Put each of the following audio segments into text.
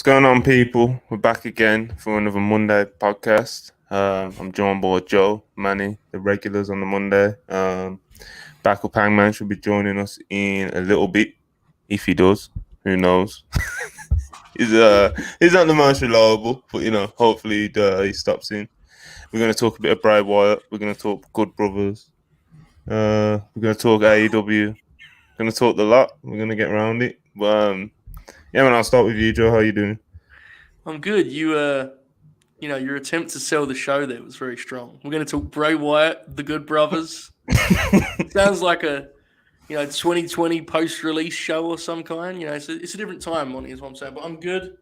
What's going on, people? We're back again for another Monday podcast. I'm joined by Joe, Manny, the regulars on the Monday. Backup Hangman should be joining us in a little bit. If he does, who knows? he's not the most reliable, but hopefully he stops in. We're going to talk a bit of Bray Wyatt. We're going to talk Good Brothers. We're going to talk AEW. We're going to talk the lot. We're going to get around it. But yeah, man, I'll start with you, Joe. How you doing? I'm good. Your attempt to sell the show there was very strong. We're going to talk Bray Wyatt, the Good Brothers. Sounds like a 2020 post-release show or some kind. It's a different time, Monty, is what I'm saying. But I'm good.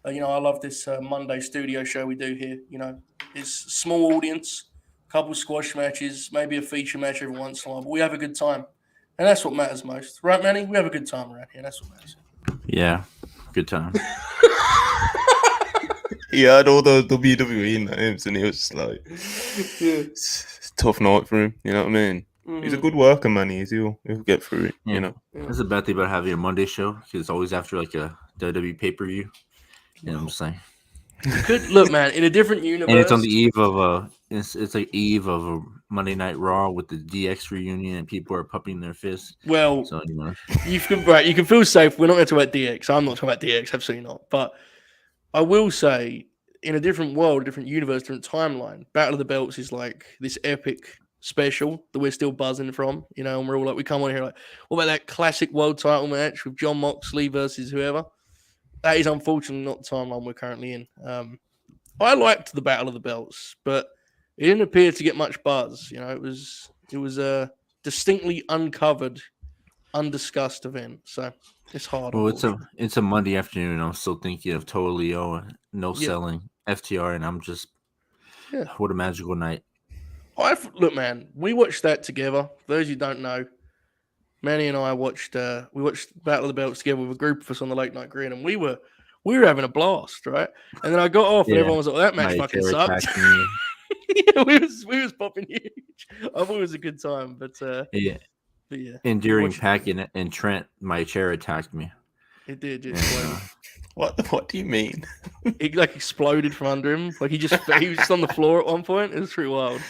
I love this Monday studio show we do here. It's a small audience, a couple squash matches, maybe a feature match every once in a while. But we have a good time, and that's what matters most, right, Manny? We have a good time around here. That's what matters. Yeah, good time. He had all the WWE names, and he was just like, it's a tough night for him. You know what I mean? Mm-hmm. He's a good worker, man. He'll get through it. Yeah. That's the bad thing about having a Monday show, because it's always after like a WWE pay-per-view. You know what I'm saying? Good look, man. In a different universe, and it's on the eve of it's like eve of a Monday Night Raw with the DX reunion, and people are pumping their fists. Well, so, you can feel safe. We're not going to talk about DX. I'm not talking about DX. Absolutely not. But I will say, in a different world, different universe, different timeline, Battle of the Belts is like this epic special that we're still buzzing from. And we're all like, we come on here like, what about that classic world title match with John Moxley versus whoever? That is unfortunately not the timeline we're currently in. I liked the Battle of the Belts, but it didn't appear to get much buzz. It was a distinctly uncovered, undiscussed event. So it's hard. Well, it's a Monday afternoon. I'm still thinking of Total Leo, selling FTR, and I'm just what a magical night. Look, man, we watched that together. For those who don't know, Manny and I watched Battle of the Belts together with a group of us on the late night green, and we were having a blast, right? And then I got off, and everyone was like, "That match fucking sucked." Yeah, we was popping huge. I thought it was a good time, but yeah. And during packing and Trent, my chair attacked me. It did. What do you mean? It like exploded from under him. Like he was just on the floor at one point. It was pretty wild.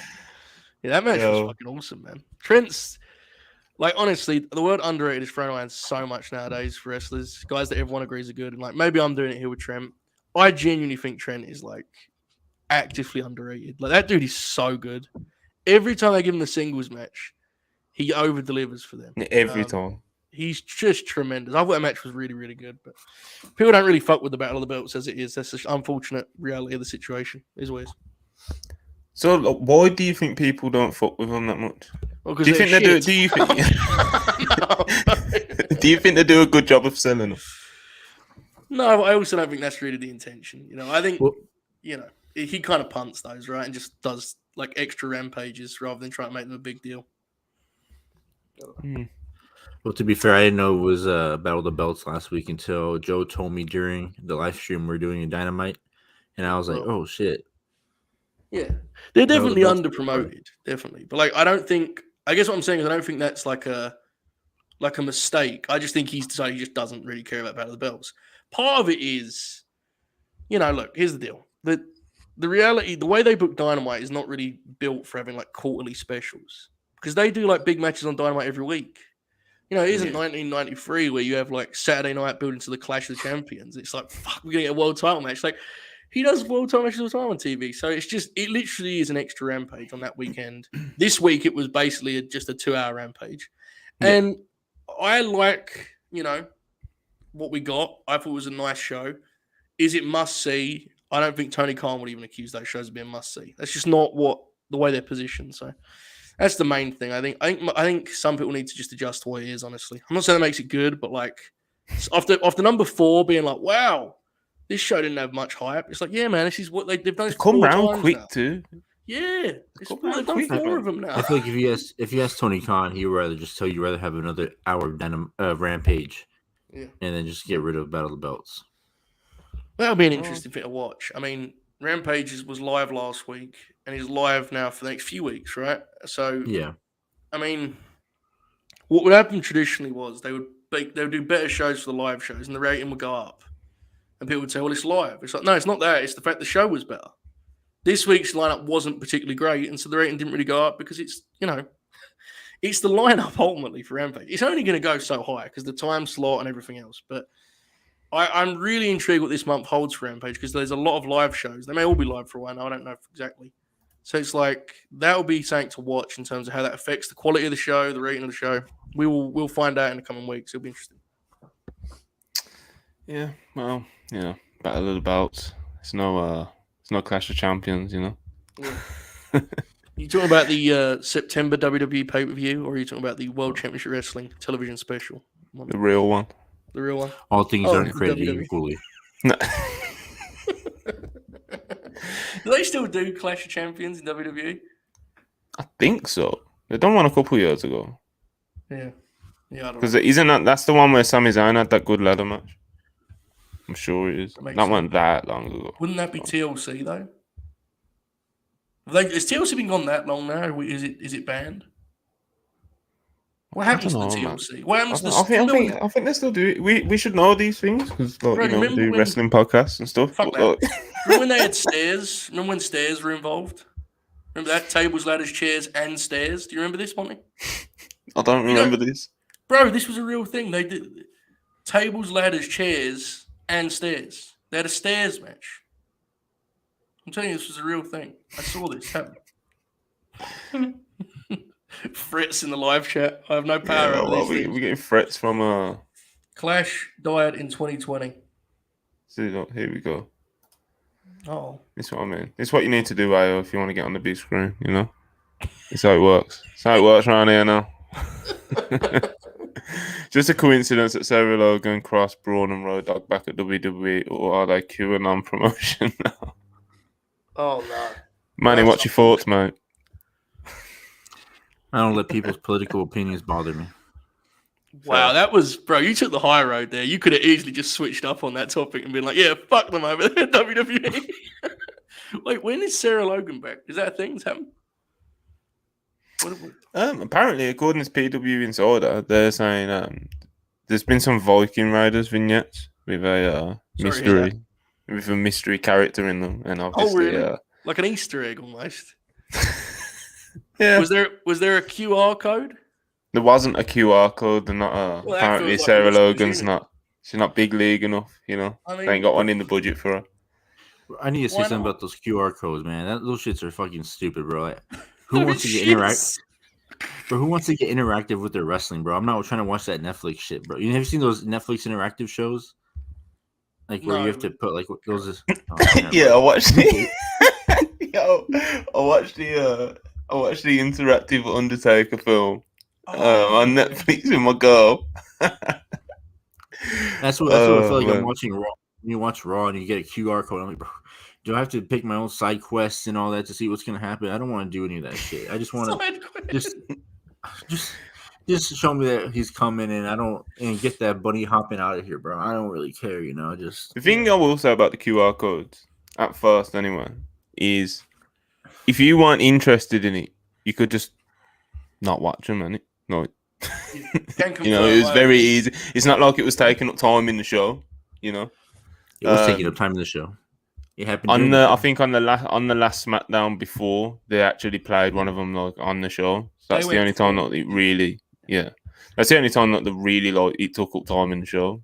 Yeah, that match was fucking awesome, man. Trent's. Like, honestly, the word underrated is thrown around so much nowadays for wrestlers, guys that everyone agrees are good. And, like, maybe I'm doing it here with Trent. I genuinely think Trent is, like, actively underrated. Like, that dude is so good. Every time they give him the singles match, he over-delivers for them. Every time. He's just tremendous. I thought that match was really, really good. But people don't really fuck with the Battle of the Belts as it is. That's the unfortunate reality of the situation, is what it is. So, why do you think people don't fuck with them that much? Well, do you think they do? Do you think? Do you think they do a good job of selling them? No, I also don't think that's really the intention. I think he kind of punts those, right, and just does like extra rampages rather than trying to make them a big deal. Well, to be fair, I didn't know it was Battle of the Belts last week until Joe told me during the live stream we're doing a Dynamite, and I was like, "Oh shit." Yeah, they're definitely underpromoted, definitely. But like, I guess what I'm saying is I don't think that's like a mistake. I just think he's decided he just doesn't really care about Battle of the Belts. Part of it is, look, here's the deal. The reality, the way they book Dynamite is not really built for having like quarterly specials because they do like big matches on Dynamite every week. It isn't 1993 where you have like Saturday night building to the Clash of the Champions. It's like, fuck, we're going to get a world title match. Like, he does world title matches all the time on TV. So it literally is an extra rampage on that weekend. This week, it was basically just a 2-hour rampage. Yeah. And I like, what we got. I thought it was a nice show. Is it must-see? I don't think Tony Khan would even accuse those shows of being must-see. That's just not the way they're positioned. So that's the main thing. I think some people need to just adjust to what it is, honestly. I'm not saying that makes it good, but like after number 4 being like, wow, this show didn't have much hype. It's like, yeah, man, this is what they've done. Come round quick now. Too. Yeah, they've done 4 of them now. I feel like if you ask Tony Khan, he would rather just tell you rather have another hour of Rampage, and then just get rid of Battle of the Belts. That'll be an interesting thing to watch. I mean, Rampage was live last week, and he's live now for the next few weeks, right? So yeah, I mean, what would happen traditionally was they would do better shows for the live shows, and the rating would go up. And people would say, well, it's live. It's like, no, it's not that. It's the fact the show was better. This week's lineup wasn't particularly great, and so the rating didn't really go up because it's, it's the lineup ultimately for Rampage. It's only going to go so high because the time slot and everything else. But I'm really intrigued what this month holds for Rampage because there's a lot of live shows. They may all be live for a while now. I don't know exactly. So it's like that will be something to watch in terms of how that affects the quality of the show, the rating of the show. We'll find out in the coming weeks. It'll be interesting. Yeah, well, Battle of the Belts. It's no Clash of Champions, Yeah. You talking about the September WWE pay-per-view, or are you talking about the World Championship Wrestling television special? The real one. The real one? All things aren't created equally. No. Do they still do Clash of Champions in WWE? I think so. They done one a couple years ago. Yeah. Yeah, I don't Because know. that's the one where Sami Zayn had that good ladder match? I'm sure it is. That wasn't that long ago. Wouldn't that be TLC though? Has TLC been gone that long now? Is it banned? What happens to the TLC? Man. What happens to the I think they still do it. We should know these things because we do wrestling podcasts and stuff. Fuck that. Remember when they had stairs? Remember when stairs were involved? Remember that? Tables, ladders, chairs, and stairs. Do you remember this, Monty? I don't remember this. Bro, this was a real thing. They did tables, ladders, chairs, and stairs. They had a stairs match. I'm telling you, this was a real thing. I saw this happen. Frets in the live chat. I have no power over these things. We're getting frets from Clash died in 2020. So here we go. Oh. That's what I mean. It's what you need to do, Ayo, if you want to get on the big screen, It's how it works. It's how it works around here now. Just a coincidence that Sarah Logan crossed Braun and Road Dogg back at WWE, or are they QAnon promotion now? Oh, no. Manny, what's your thoughts, mate? I don't let people's political opinions bother me. Wow, that was, bro, you took the high road there. You could have easily just switched up on that topic and been like, yeah, fuck them over there, WWE. Wait, when is Sarah Logan back? Is that a thing? Is that apparently, according to PW Insider, they're saying there's been some Viking Raiders vignettes with a mystery character in them, and obviously, really? Like an Easter egg almost. Yeah. Was there a QR code? There wasn't a QR code. They're not. Apparently, like Sarah Logan's not. She's not big league enough. They ain't got one in the budget for her. I need to say something about those QR codes, man. Those shits are fucking stupid, bro. Like, who wants to get interactive? Bro, who wants to get interactive with their wrestling, bro? I'm not trying to watch that Netflix shit, bro. You have seen those Netflix interactive shows? Like where you have to put like those. Yeah, I watched the. I watched the interactive Undertaker film on Netflix with my girl. That's what I feel like. I'm watching Raw. When you watch Raw and you get a QR code, I'm like, bro, do I have to pick my own side quests and all that to see what's gonna happen? I don't want to do any of that shit. I just want to just show me that he's coming and get that bunny hopping out of here, bro. I don't really care, Just the thing I will say about the QR codes at first, anyway, is if you weren't interested in it, you could just not watch them, innit? No, it was very easy. It's not like it was taking up time in the show, It was taking up time in the show. It happened I think on the last SmackDown before they actually played one of them like on the show. So that's the only time that it really, that's the only time that it took up time in the show.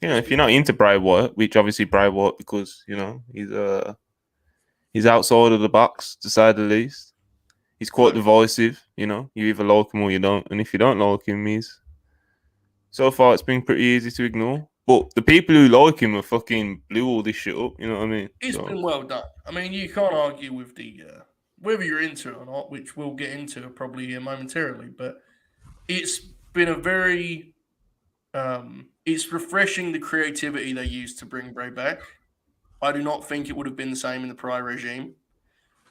If you're not into Bray Wyatt, which obviously Bray Wyatt because he's outside of the box to say the least. He's quite divisive. You either like him or you don't, and if you don't like him, so far it's been pretty easy to ignore. But the people who like him have fucking blew all this shit up. You know what I mean? It's been well done. I mean, you can't argue with the whether you're into it or not, which we'll get into probably here momentarily. But it's been a very it's refreshing the creativity they used to bring Bray back. I do not think it would have been the same in the prior regime.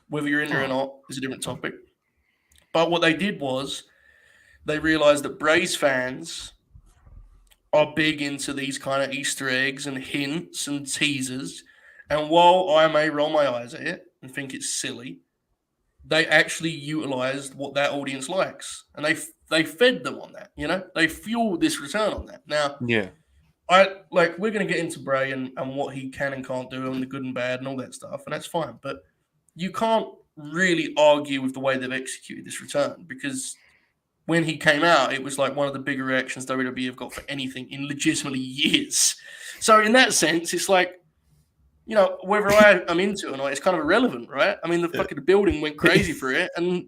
Whether you're in there or not is a different topic. But what they did was they realized that Bray's fans are big into these kind of Easter eggs and hints and teasers. And while I may roll my eyes at it and think it's silly, they actually utilized what that audience likes. And they fed them on that, They fueled this return on that. Now, we're going to get into Bray and what he can and can't do and the good and bad and all that stuff, and that's fine. But you can't really argue with the way they've executed this return, because when he came out, it was like one of the bigger reactions WWE have got for anything in legitimately years. So in that sense, it's like, you know, whether I'm into it or not, it's kind of irrelevant, right? I mean, the fucking building went crazy for it, and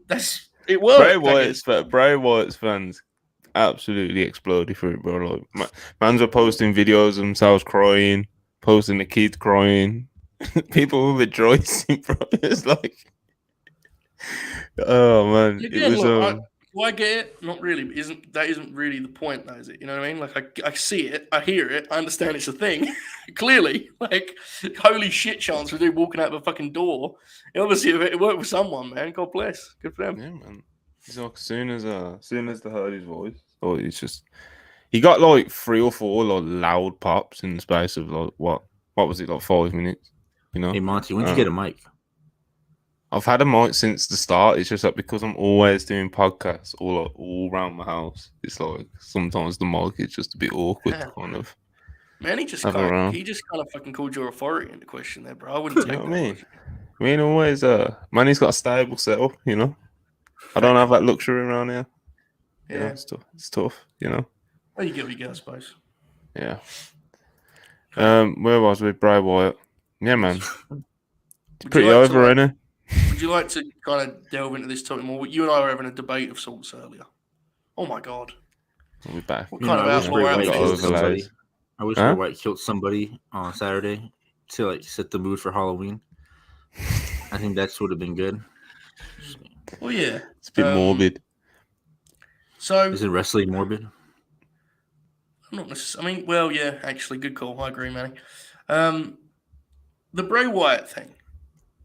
it worked. Bray Wyatt's fans absolutely exploded for it, bro. Like, fans were posting videos of themselves crying, posting the kids crying, people were rejoicing, bro. It's like, oh man, again, it was. Do I get it? Not really. But isn't really the point, though, is it? You know what I mean? Like, I see it, I hear it, I understand it's a thing. Clearly, like, holy shit chance for a dude walking out of a fucking door. Obviously, it worked with someone, man. God bless. Good for them. Yeah, man. He's like, as soon as they heard his voice, it's just, he got like 3 or 4 like loud pops in the space of like what was it, like 5 minutes? You know? Hey Monty, when'd you get a mic? I've had a mic since the start. It's just like, because I'm always doing podcasts all around my house, it's like sometimes the mic is just a bit awkward to kind of. Man, he just kind of fucking called your authority into question there, bro. I wouldn't take what I mean, always Manny's got a stable setup, you know. I don't have that luxury around here. Yeah, you know, it's tough, you know. Well, you get what you get, I suppose. Yeah. Where was we? Bray Wyatt. Yeah, man. Pretty over, isn't it? Would you like to kind of delve into this topic more? You and I were having a debate of sorts earlier. Oh my god. We'll be back. What kind of outlaw outfit? I wish Bray Wyatt killed somebody on Saturday to like set the mood for Halloween. I think that would have been good. Well, yeah. It's a bit morbid. So is it wrestling morbid? Not necessarily. I mean, well, yeah, actually, good call. I agree, Manny. The Bray Wyatt thing.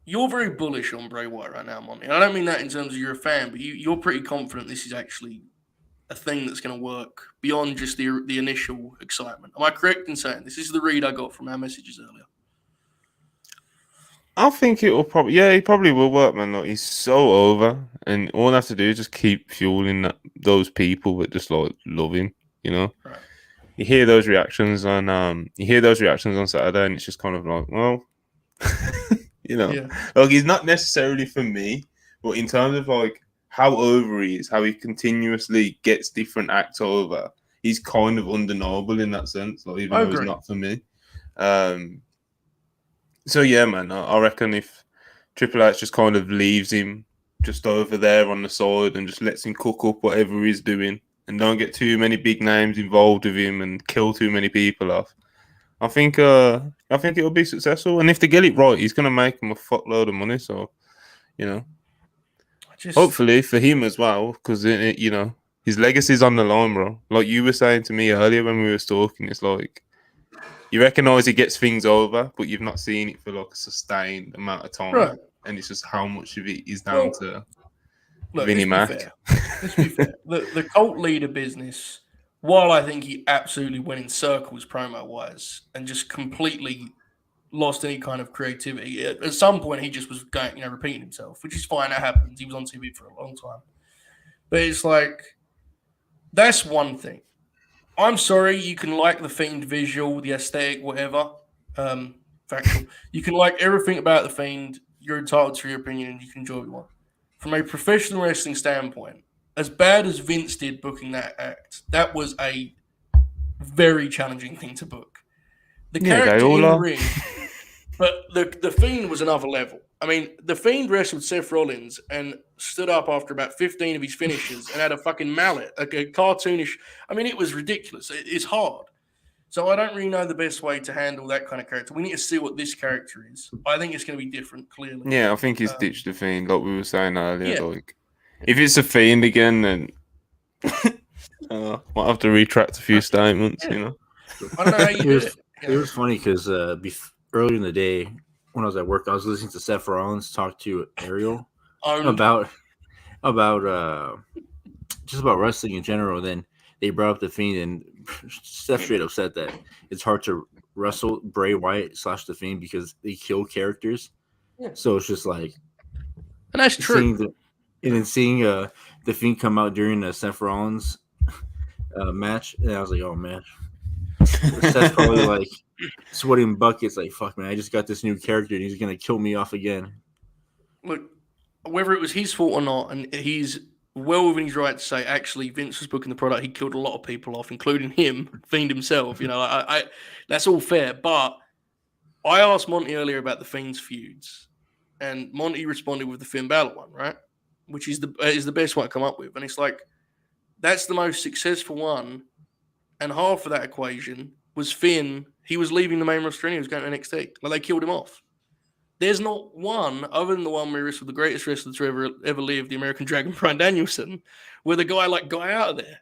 You're very bullish on Bray Wyatt right now, Monty. And I don't mean that in terms of you're a fan, but you're pretty confident this is actually a thing that's going to work beyond just the initial excitement. Am I correct in saying this? This is the read I got from our messages earlier. I think it will probably, he probably will work, man. Like, he's so over, and all I have to do is just keep fueling those people that just like love him, you know. Right. You hear those reactions on Saturday, and it's just kind of like, well, you know, like, he's not necessarily for me, but in terms of like how over he is, how he continuously gets different acts over, he's kind of undeniable in that sense. Like, even though he's not for me. So yeah, man, I reckon if Triple H just kind of leaves him just over there on the side and just lets him cook up whatever he's doing, and don't get too many big names involved with him and kill too many people off, I think it'll be successful. And if they get it right, he's gonna make him a fuckload of money. So, you know, hopefully for him as well, because you know, his legacy's on the line, bro. Like you were saying to me earlier when we were talking, it's like, you recognise he gets things over, but you've not seen it for like a sustained amount of time. Right. And it's just how much of it is down to Vinnie Mac. Let's be fair. The cult leader business, while I think he absolutely went in circles promo-wise and just completely lost any kind of creativity, at some point he just was going, repeating himself, which is fine. That happens. He was on TV for a long time. But it's like, that's one thing. I'm sorry, you can like the Fiend visual, the aesthetic, whatever. Factual. You can like everything about the Fiend. You're entitled to your opinion and you can enjoy what you want. From a professional wrestling standpoint, as bad as Vince did booking that act, that was a very challenging thing to book. The character in the ring, but the Fiend was another level. I mean, the Fiend wrestled Seth Rollins and stood up after about 15 of his finishes and had a fucking mallet, like a cartoonish. I mean, it was ridiculous. It's hard. So I don't really know the best way to handle that kind of character. We need to see what this character is. I think it's going to be different, clearly. Yeah, I think he's ditched the Fiend, like we were saying earlier. Yeah. Like, if it's a Fiend again, then might have to retract a few statements, you know. I don't know how you do it. It was funny because earlier in the day, when I was at work, I was listening to Seth Rollins talk to Ariel about just about wrestling in general. Then they brought up the Fiend, and Seth straight up said that it's hard to wrestle Bray Wyatt / the Fiend because they kill characters. Yeah. So it's just like, and that's true. Seeing the Fiend come out during the Seth Rollins match, and I was like, oh man. Seth's probably like sweating buckets. Like, fuck, man, I just got this new character and he's gonna kill me off again. Look, whether it was his fault or not, and he's well within his right to say, actually, Vince was booking the product. He killed a lot of people off, including him, Fiend himself. You know, I that's all fair. But I asked Monty earlier about the Fiend's feuds, and Monty responded with the Finn Balor one, right? Which is the best one to come up with. And it's like, that's the most successful one. And half of that equation was Finn. He was leaving the main roster and he was going to NXT. Like, they killed him off. There's not one, other than the one where he wrestled the greatest wrestler to ever live, the American Dragon, Bryan Danielson, where the guy got out of there.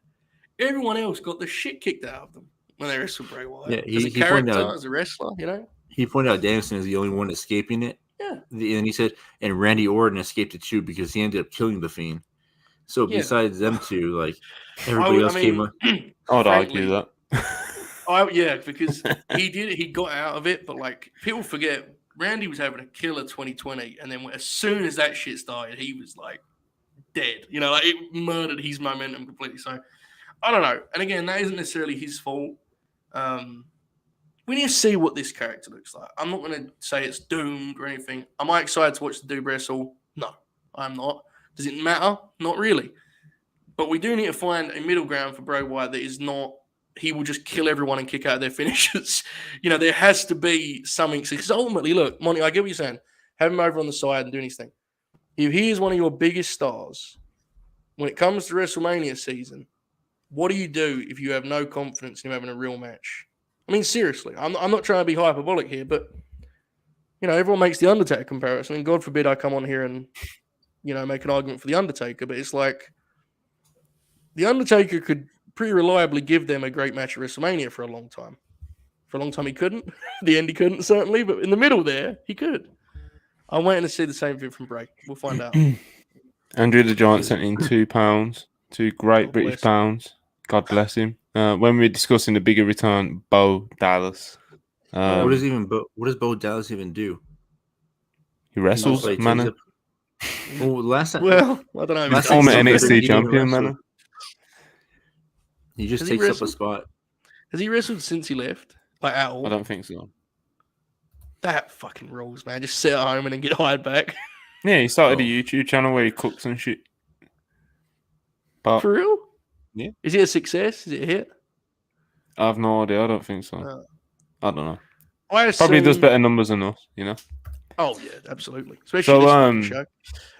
Everyone else got the shit kicked out of them when they wrestled Bray Wyatt. Yeah, as a character, as a wrestler, you know? He pointed out Danielson is the only one escaping it. Yeah. And he said, and Randy Orton escaped it too because he ended up killing the Fiend. So besides them two, like, everybody else came up. I would argue that. Yeah, because he got out of it, but like, people forget Randy was having a killer 2020, and then as soon as that shit started, he was like dead. You know, like, it murdered his momentum completely. So I don't know. And again, that isn't necessarily his fault. We need to see what this character looks like. I'm not going to say it's doomed or anything. Am I excited to watch the dude wrestle? No, I'm not. Does it matter? Not really. But we do need to find a middle ground for Bray Wyatt that is not, he will just kill everyone and kick out their finishers. You know, there has to be something. Because ultimately, look, Monty, I get what you're saying. Have him over on the side and doing his thing. If he is one of your biggest stars, when it comes to WrestleMania season, what do you do if you have no confidence in him having a real match? I mean, seriously, I'm not trying to be hyperbolic here, but, you know, everyone makes the Undertaker comparison. And God forbid I come on here and, you know, make an argument for the Undertaker, but it's like the Undertaker could pretty reliably give them a great match at WrestleMania for a long time. For a long time he couldn't. The end he couldn't, certainly, but in the middle there, he could. I'm waiting to see the same thing from Bray. We'll find out. Andrew the Giant sent in £2, 2 great British pounds. God bless him. When we were discussing the bigger return, Bo Dallas. What does Bo Dallas even do? He wrestles, man. Last time, well, I don't know. He's former NXT champion, man. He just takes up a spot. Has he wrestled since he left? Like, at all? I don't think so. That fucking rules, man. Just sit at home and then get hired back. Yeah, he started a YouTube channel where he cooks and shit. But, for real? Yeah. Is it a success? Is it a hit? I have no idea. I don't think so. I don't know. Probably does better numbers than us, you know? Oh, yeah, absolutely. Especially this show.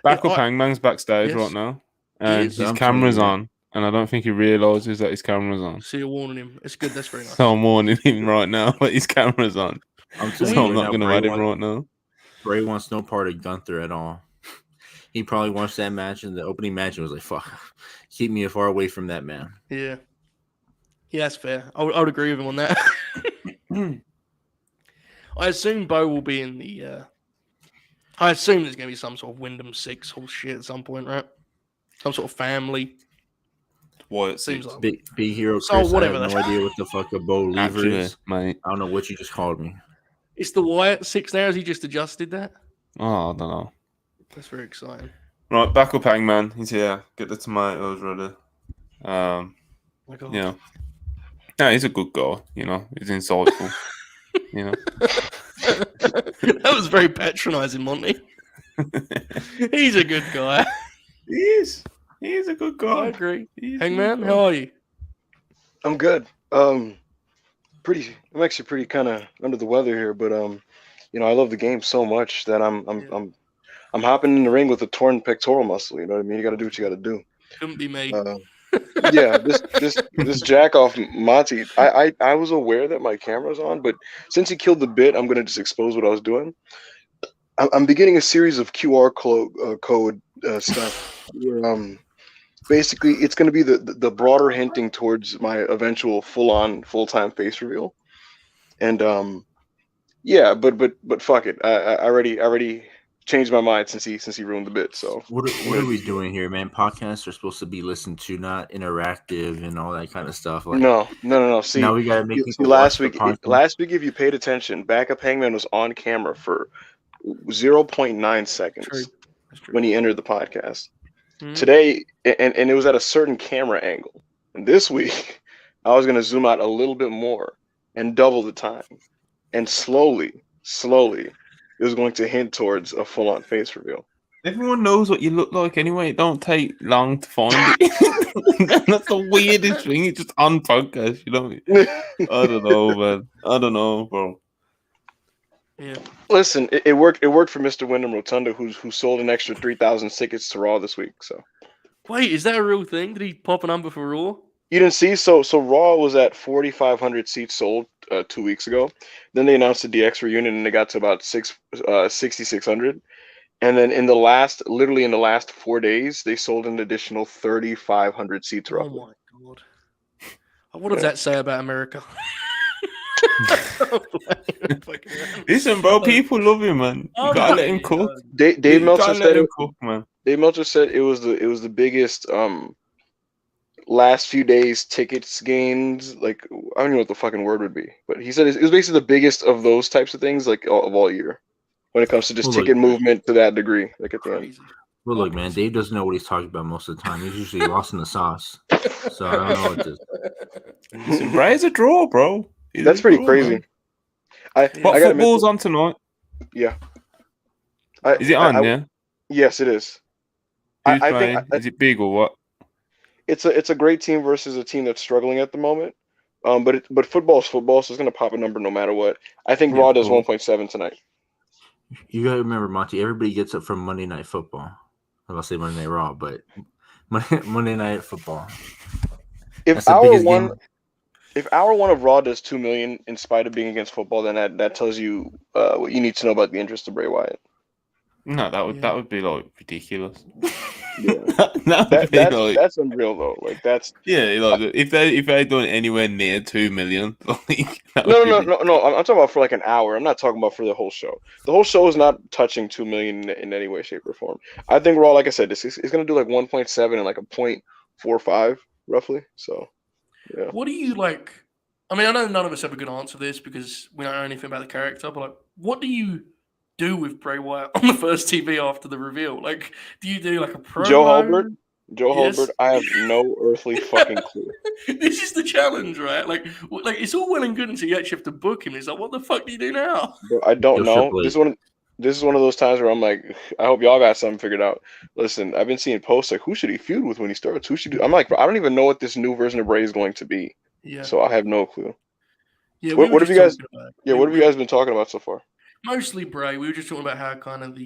Backup Hangman's backstage right now. And his camera's on. And I don't think he realizes that his camera's on. So you're warning him. It's good. That's very nice. So I'm warning him right now that his camera's on. I'm not going to add him right now. Bray wants no part of Gunther at all. He probably watched that match and the opening match and was like, fuck, keep me far away from that man. Yeah. Yeah, that's fair. I would agree with him on that. I assume Bo will be in the... I assume there's going to be some sort of Wyndham 6 whole shit at some point, right? Some sort of family. What it seems like. Big Hero Chris, whatever. I have no idea what the fuck a Bo Lever is. Mate. I don't know what you just called me. It's the Wyatt 6 now. Has he just adjusted that? Oh, I don't know. That's very exciting. Right, Backup Hangman. He's here. Get the tomatoes ready. Yeah. Yeah, he's a good guy. You know, he's insightful. You know. That was very patronizing, Monty. He's a good guy. He is. He is a good guy. I agree. Hangman, how are you? I'm good. I'm actually pretty kind of under the weather here, but you know, I love the game so much that I'm hopping in the ring with a torn pectoral muscle. You know what I mean? You got to do what you got to do. Couldn't be me. Yeah, this jack off Monty. I was aware that my camera's on, but since he killed the bit, I'm gonna just expose what I was doing. I'm beginning a series of QR code stuff where basically it's gonna be the broader hinting towards my eventual full-time face reveal, and yeah, but fuck it. I already changed my mind since he ruined the bit. So what are we doing here, man? Podcasts are supposed to be listened to, not interactive and all that kind of stuff. Like, no. See, now we gotta make people last week, if you paid attention, Backup Hangman was on camera for 0.9 seconds when he entered the podcast. Mm-hmm. Today, and it was at a certain camera angle. And this week, I was gonna zoom out a little bit more, and double the time. And slowly, it was going to hint towards a full-on face reveal. Everyone knows what you look like anyway. It don't take long to find it. That's the weirdest thing. It's just on podcast, you know. I don't know, man. I don't know, bro. Yeah. Listen, it worked. It worked for Mr. Wyndham Rotunda, who sold an extra 3,000 tickets to Raw this week. So, wait, is that a real thing? Did he pop a number for Raw? You didn't see? So Raw was at 4,500 seats sold 2 weeks ago. Then they announced the DX reunion, and they got to about 6,600. And then literally in the last 4 days, they sold an additional 3,500 seats. Oh my god! What does that say about America? Listen, bro, people love him, man. You gotta let him cook. Dave Meltzer said it, cook, man. Dave Meltzer said it was the biggest last few days tickets gains. Like, I don't know what the fucking word would be, but he said it was basically the biggest of those types of things, like of all year, when it comes to just ticket movement to that degree. Like at the end. Well, look, man, Dave doesn't know what he's talking about most of the time. He's usually lost in the sauce, so I don't know what to. Listen, Bray's a draw, bro. That's pretty crazy. What football's on tonight? Yeah. Is it on? Yeah. Yes, it is. Who's playing? Is it big or what? It's a great team versus a team that's struggling at the moment. But football's football, so it's gonna pop a number no matter what. I think Raw does 1.7 tonight. You gotta remember, Monty. Everybody gets up from Monday Night Football. I'll say Monday Night Raw, but Monday Night Football. If hour one of Raw does 2 million in spite of being against football, then that tells you what you need to know about the interest of Bray Wyatt. No, that would be like ridiculous. Yeah. That's unreal though. Like that's like if they done anywhere near 2 million, like no. I'm talking about for like an hour. I'm not talking about for the whole show. The whole show is not touching 2 million in any way, shape, or form. I think Raw, like I said, it's gonna do like 1.7 and like a 0.45 roughly. So yeah. What do you like? I mean, I know none of us have a good answer for this because we don't know anything about the character, but like, what do you do with Bray Wyatt on the first TV after the reveal? Like, do you do like a promo? Joe Holbert, I have no earthly fucking clue. This is the challenge, right? Like it's all well and good until you actually have to book him. It's like, what the fuck do you do now? Bro, I don't know. This is one of those times where I'm like, I hope y'all got something figured out. Listen, I've been seeing posts like, who should he feud with when he starts? Who should do? I'm like, bro, I don't even know what this new version of Bray is going to be. Yeah. So I have no clue. Yeah. What have you guys? Yeah. What have you guys been talking about so far? Mostly Bray. We were just talking about how kind of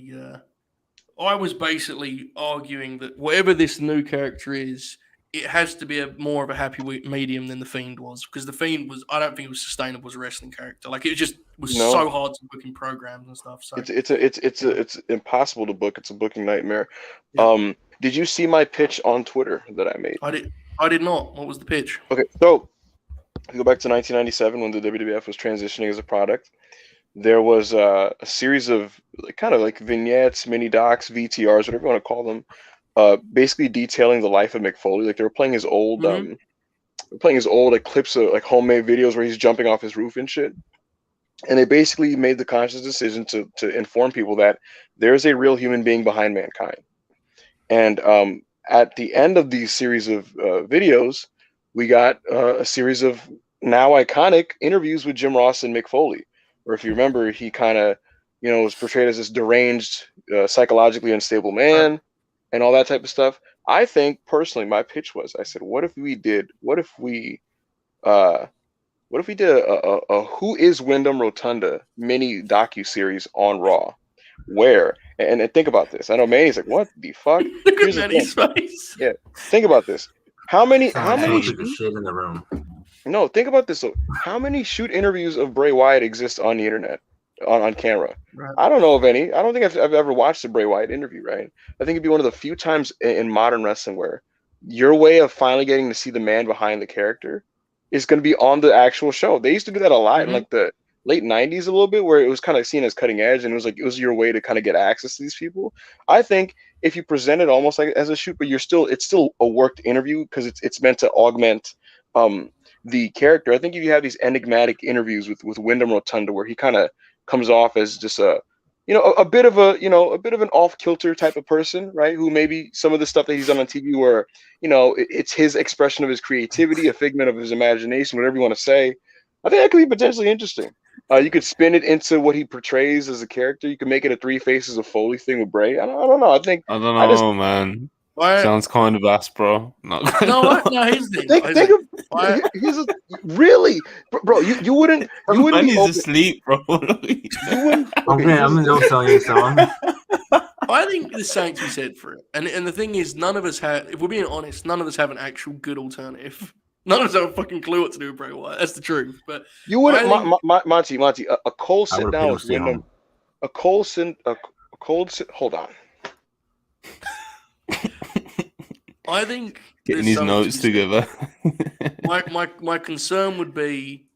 I was basically arguing that whatever this new character is, it has to be more of a happy medium than the Fiend was, because the Fiend I don't think it was sustainable as a wrestling character. Like it just was so hard to book in programs and stuff. So it's impossible to book. It's a booking nightmare. Yeah. Did you see my pitch on Twitter that I made? I did not. What was the pitch? Okay, so we go back to 1997 when the WWF was transitioning as a product. There was a series of kind of like vignettes, mini docs, VTRs, whatever you want to call them, basically detailing the life of Mick Foley. Like they were playing his old, like clips of like homemade videos where he's jumping off his roof and shit. And they basically made the conscious decision to inform people that there's a real human being behind mankind. And at the end of these series of videos, we got a series of now iconic interviews with Jim Ross and Mick Foley. Or if you remember, he kind of, was portrayed as this deranged, psychologically unstable man and all that type of stuff. I think personally, my pitch was, I said, what if we did a Who is Wyndham Rotunda mini docu-series on Raw? Where, and think about this. I know Manny's like, what the fuck? Look at Manny's face. Yeah, think about this. How many shit in the room? No, think about this though. How many shoot interviews of Bray Wyatt exist on the internet, on camera? Right. I don't know of any. I don't think I've ever watched a Bray Wyatt interview. Right? I think it'd be one of the few times in modern wrestling where your way of finally getting to see the man behind the character is going to be on the actual show. They used to do that a lot in like the late 90s a little bit, where it was kind of seen as cutting edge, and it was your way to kind of get access to these people. I think if you present it almost like as a shoot, but it's still a worked interview because it's meant to augment the character. I think if you have these enigmatic interviews with Wyndham Rotunda, where he kind of comes off as just a bit of an off-kilter type of person, right? Who maybe some of the stuff that he's done on TV where, it's his expression of his creativity, a figment of his imagination, whatever you want to say. I think that could be potentially interesting. You could spin it into what he portrays as a character. You could make it a Three Faces of Foley thing with Bray. I don't know. I don't know, man. Sounds kind of ass, bro. No, here's the thing. Really, bro. You wouldn't. You wouldn't be open. Asleep, bro. You wouldn't. Okay, I'm gonna tell you something. I think there's something to be said for it, and the thing is, none of us have. If we're being honest, none of us have an actual good alternative. None of us have a fucking clue what to do with Bray Wyatt. That's the truth. But you wouldn't, Monty. A Cole sit down with Wyndham. Hold on. I think getting his notes together. my concern would be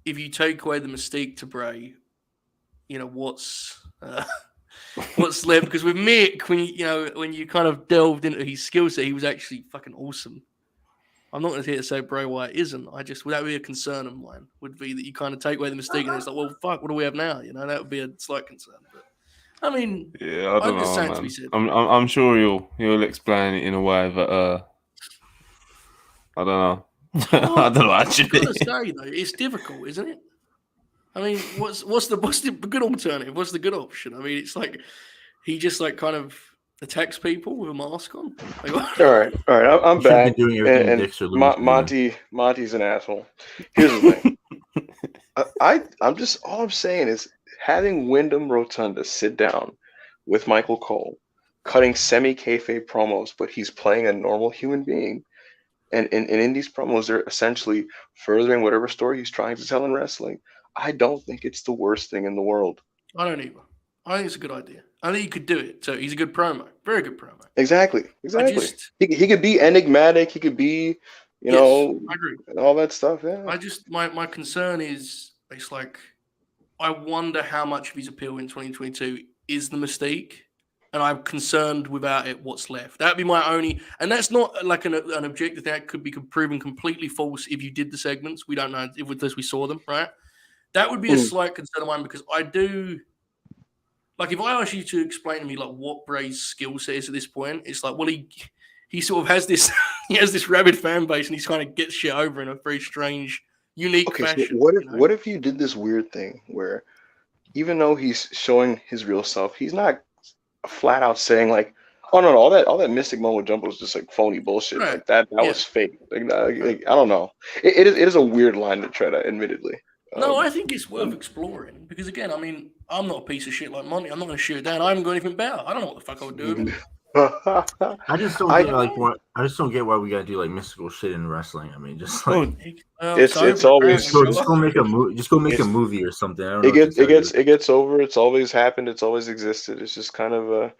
if you take away the mystique to Bray, what's left? Because with Mick, when you kind of delved into his skill set, he was actually fucking awesome. I'm not going to here to say Bray Wyatt isn't. Would that be a concern of mine? Would be that you kind of take away the mystique and it's like, well, fuck, what do we have now? That would be a slight concern. But I mean, yeah, I don't know, man. I'm sure you'll explain it in a way that I don't know. Well, I don't know actually. I've got to say though, it's difficult, isn't it? I mean, what's the good alternative? What's the good option? I mean, it's like he just like kind of attacks people with a mask on. Like, all right. I'm back. And Monty's an asshole. Here's the thing. All I'm saying is having Wyndham Rotunda sit down with Michael Cole, cutting semi-kayfabe promos, but he's playing a normal human being. And in these promos, they're essentially furthering whatever story he's trying to tell in wrestling. I don't think it's the worst thing in the world. I don't either. I think it's a good idea. I think he could do it. So he's a good promo. Very good promo. Exactly. He could be enigmatic. He could be, I agree. And all that stuff. Yeah. My concern is, it's like, I wonder how much of his appeal in 2022 is the mystique. And I'm concerned without it, what's left. That'd be my only, and that's not like an objective thing that could be proven completely false if you did the segments. We don't know if we saw them, right? That would be a slight concern of mine because I do, like if I ask you to explain to me like what Bray's skill set is at this point, it's like, well, he sort of has this, he has this rabid fan base and he's kind of gets shit over in a very strange, unique fashion. So what if you did this weird thing where even though he's showing his real self, he's not flat out saying like, oh no, all that Mystic Moment jump was just like phony bullshit. Right. Like that was fake. Like I don't know. It is a weird line to tread, admittedly. No, I think it's worth exploring because again, I mean, I'm not a piece of shit like Monty. I'm not going to shoot it down. I haven't got anything better. I don't know what the fuck I would do. I just don't get why we gotta do like mystical shit in wrestling. I mean, just like it's always just go make a movie. Just go make a movie or something. I don't know it gets over. It's always happened. It's always existed. It's just kind of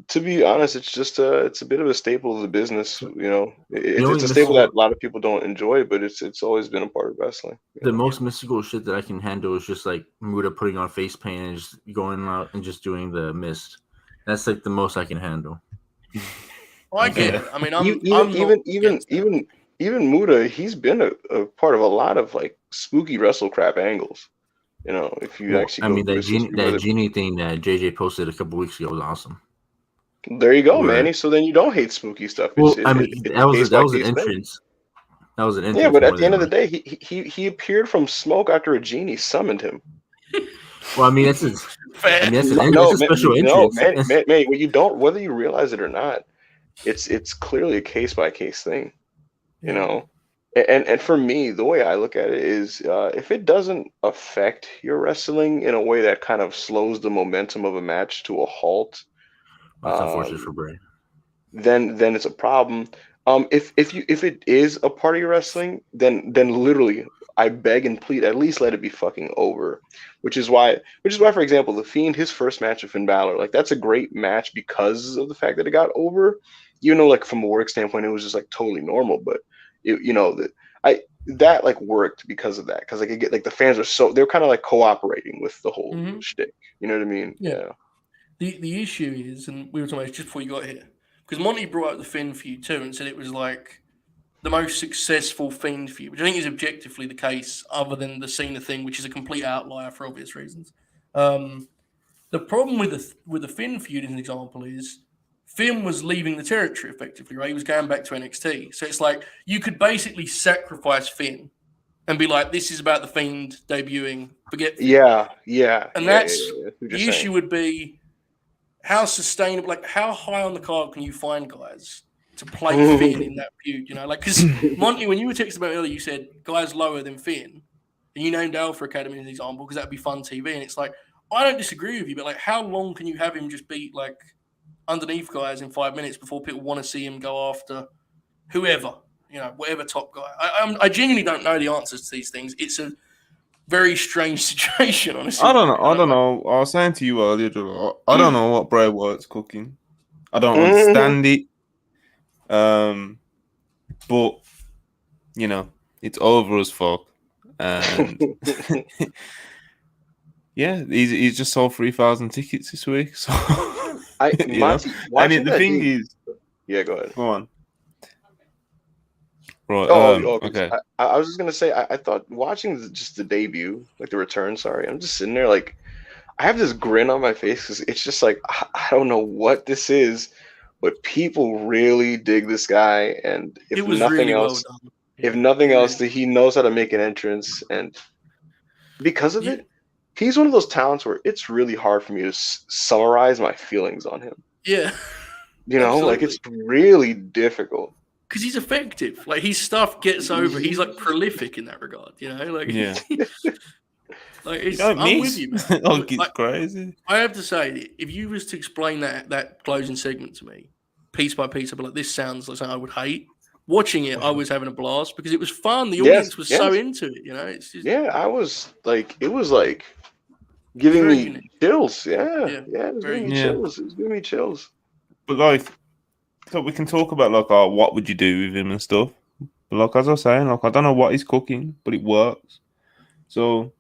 to be honest, it's just it's a bit of a staple of the business. It's a staple that a lot of people don't enjoy, but it's always been a part of wrestling. The most mystical shit that I can handle is just like Muda putting on face paint and just going out and just doing the mist. That's like the most I can handle. I get it. I mean, even Muda, he's been a part of a lot of like spooky wrestle crap angles. If you actually, that genie thing that JJ posted a couple weeks ago was awesome. There you go, Manny. So then you don't hate spooky stuff. That was an entrance. That was an entrance. Yeah, but at the end of the day, he appeared from smoke after a genie summoned him. Well, I mean, that's a special entrance. Man, whether you realize it or not, it's clearly a case by case thing, And for me, the way I look at it is, if it doesn't affect your wrestling in a way that kind of slows the momentum of a match to a halt, that's unfortunate for Bray. Then it's a problem. If it is a part of your wrestling, then literally, I beg and plead, at least let it be fucking over. Which is why, for example, the Fiend, his first match of Finn Balor, like that's a great match because of the fact that it got over. Like from a work standpoint, it was just like totally normal, but that like worked because of that. Because like the fans they're kind of like cooperating with the whole shtick. You know what I mean? Yeah. The issue is, and we were talking about this just before you got here, because Monty brought up the Finn feud too and said it was like the most successful Fiend feud, which I think is objectively the case, other than the Cena thing, which is a complete outlier for obvious reasons. The problem with the Finn feud, as an example, is Finn was leaving the territory effectively, right? He was going back to NXT. So it's like you could basically sacrifice Finn and be like, "This is about the Fiend debuting." Forget Fiend. Yeah. And that's the issue. Would be how sustainable, like how high on the card can you find guys to play Finn in that feud? You know, like because Monty, when you were texting about earlier, you said guys lower than Finn, and you named Alpha Academy as an example because that'd be fun TV. And it's like I don't disagree with you, but like how long can you have him just beat like underneath guys in 5 minutes before people want to see him go after whoever, you know, whatever top guy? I genuinely don't know the answers to these things. It's a very strange situation, honestly. I don't know. I was saying to you earlier, I don't know what Bray Wyatt's cooking. I don't understand it. But you know, it's over as fuck. And yeah, he's just sold 3,000 tickets this week. So Monty, the thing is, yeah, go ahead. Go on. Right. Okay. I was just gonna say, I thought watching just the debut, like the return. Sorry, I'm just sitting there like I have this grin on my face because it's just like I don't know what this is, but people really dig this guy, and if nothing else, that he knows how to make an entrance, and because of it, he's one of those talents where it's really hard for me to summarize my feelings on him. Yeah, you know, like it's really difficult. Because he's effective. Like, his stuff gets over. He's, like, prolific in that regard, you know? Like, yeah. Like, I'm with you, man. It's crazy. I have to say, if you was to explain that closing segment to me, piece by piece, I'd be like, this sounds like something I would hate. Watching it, I was having a blast because it was fun. The audience was so into it, you know? It's just, I was, like, it was, like, giving me chills. Yeah, it was giving me chills. It was giving me chills. But, like... So we can talk about like, what would you do with him and stuff. But like as I was saying, like I don't know what he's cooking, but it works. So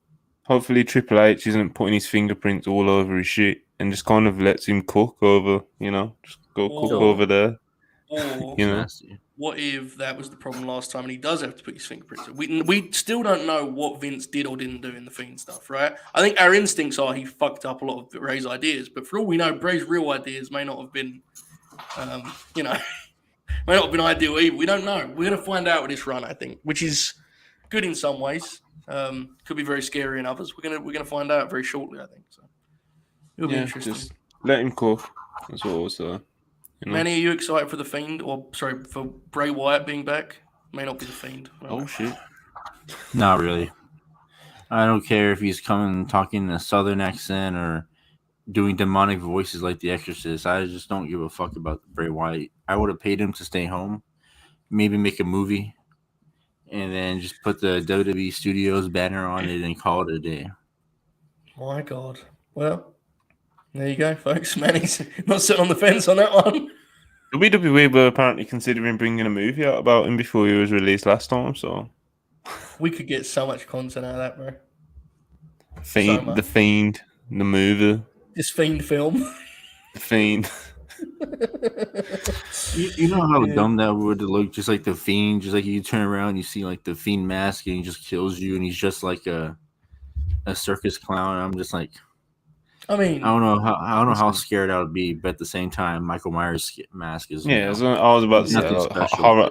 hopefully Triple H isn't putting his fingerprints all over his shit and just kind of lets him cook over, you know, just go cook over there. Or you know, what if that was the problem last time and he does have to put his fingerprints? We still don't know what Vince did or didn't do in the Fiend stuff, right? I think our instincts are he fucked up a lot of Bray's ideas, but for all we know, Bray's real ideas may not have been. You know, may not have been ideal either. We don't know. We're going to find out with this run, I think, which is good in some ways. Could be very scary in others. We're going to find out very shortly, I think. So it'll be interesting. Just let him cook. That's what I was saying. You know? Manny, are you excited for the Fiend? Or sorry, for Bray Wyatt being back? May not be the Fiend. Shit. Not really. I don't care if he's coming talking a Southern accent or doing demonic voices like The Exorcist. I just don't give a fuck about Bray Wyatt. I would have paid him to stay home, maybe make a movie, and then just put the WWE Studios banner on it and call it a day. My God. Well, there you go, folks. Manny's not sitting on the fence on that one. WWE were apparently considering bringing a movie out about him before he was released last time, so... We could get so much content out of that, bro. The Fiend, the movie. This Fiend film. The Fiend. You know how dumb that would look? Just like the Fiend, just like you turn around and you see like the Fiend mask and he just kills you and he's just like a circus clown. I'm just like, I mean, I don't know how scared I would be, but at the same time, Michael Myers' mask is. Yeah, I was about to say,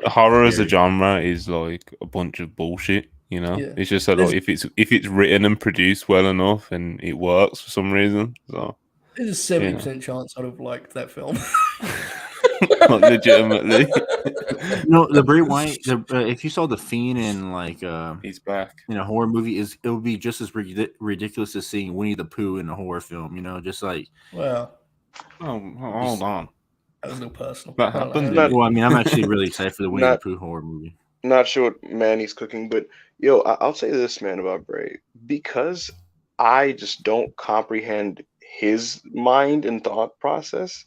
horror as a genre is like a bunch of bullshit. You know, it's just that like, if it's written and produced well enough and it works for some reason. So there's a 70% chance I'd have liked that film. Not legitimately. No, the Bray Wyatt. If you saw the Fiend in like he's back in a horror movie, it would be just as ridiculous as seeing Winnie the Pooh in a horror film. You know, just like well. Hold on. That was a little personal. That happened. Well, I mean, I'm actually really excited for the Winnie the Pooh horror movie. Not sure what Manny's cooking, but yo, I'll say this, man, about Bray, because I just don't comprehend his mind and thought process.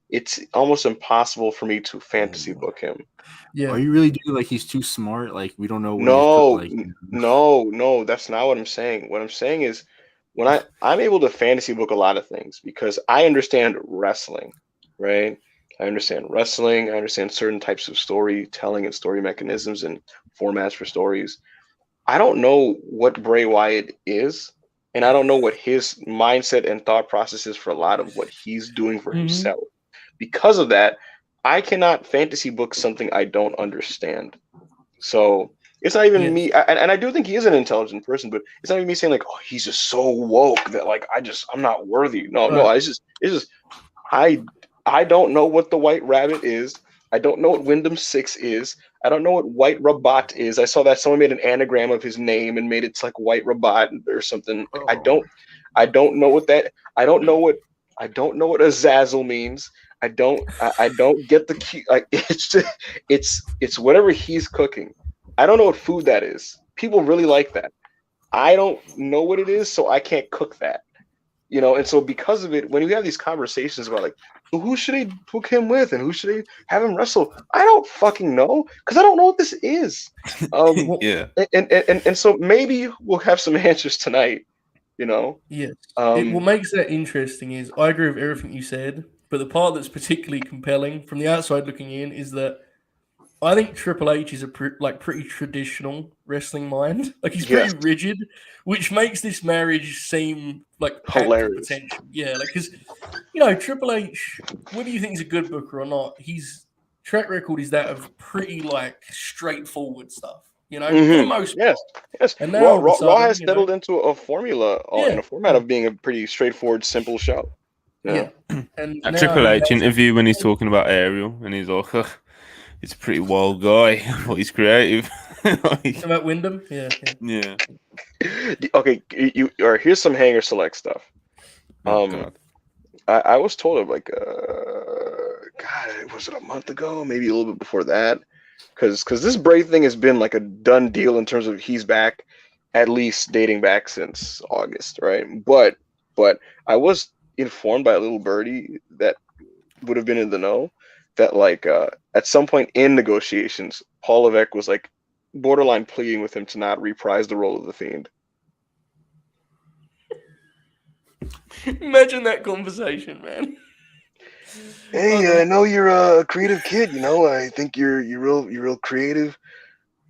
It's almost impossible for me to fantasy book him. Yeah, are you really doing like he's too smart? Like we don't know. No, that's not what I'm saying. What I'm saying is, when I'm able to fantasy book a lot of things because I understand wrestling, right? I understand wrestling. I understand certain types of storytelling and story mechanisms and formats for stories. I don't know what Bray Wyatt is, and I don't know what his mindset and thought process is for a lot of what he's doing for himself. Because of that, I cannot fantasy book something I don't understand. So It's not even me, and I do think he is an intelligent person, but it's not even me saying like, oh, he's just so woke that like I'm not worthy. No, it's just I don't know what the White Rabbit is. I don't know what Wyndham 6 is. I don't know what White Rabat is. I saw that someone made an anagram of his name and made it like White Rabat or something. Oh. I don't know what that. I don't know what Azazel means. I don't get the key. Like it's whatever he's cooking. I don't know what food that is. People really like that. I don't know what it is, so I can't cook that. And so because of it, when you have these conversations about like, who should they book him with and who should they have him wrestle, I don't fucking know because I don't know what this is. Yeah. And so maybe we'll have some answers tonight. Yes. What makes that interesting is I agree with everything you said, but the part that's particularly compelling from the outside looking in is that I think Triple H is a pretty traditional wrestling mind. Like he's pretty rigid, which makes this marriage seem like hilarious. Potential. Yeah, like because Triple H, whether you think he's a good booker or not, his track record is that of pretty like straightforward stuff. For the most part. Yes. And now Raw has settled into a formula in a format of being a pretty straightforward, simple show. Yeah. And a Triple H interview when he's talking about Ariel and he's like, it's a pretty wild guy, but he's creative. About Wyndham? Yeah. Okay, here's some Hanger Select stuff. I was told of like, was it a month ago? Maybe a little bit before that. Because this Bray thing has been like a done deal in terms of he's back, at least dating back since August, right? But I was informed by a little birdie that would have been in the know that like at some point in negotiations, Paul Levesque was like borderline pleading with him to not reprise the role of the Fiend. Imagine that conversation, man. Hey, I know you're a creative kid. I think you're real creative.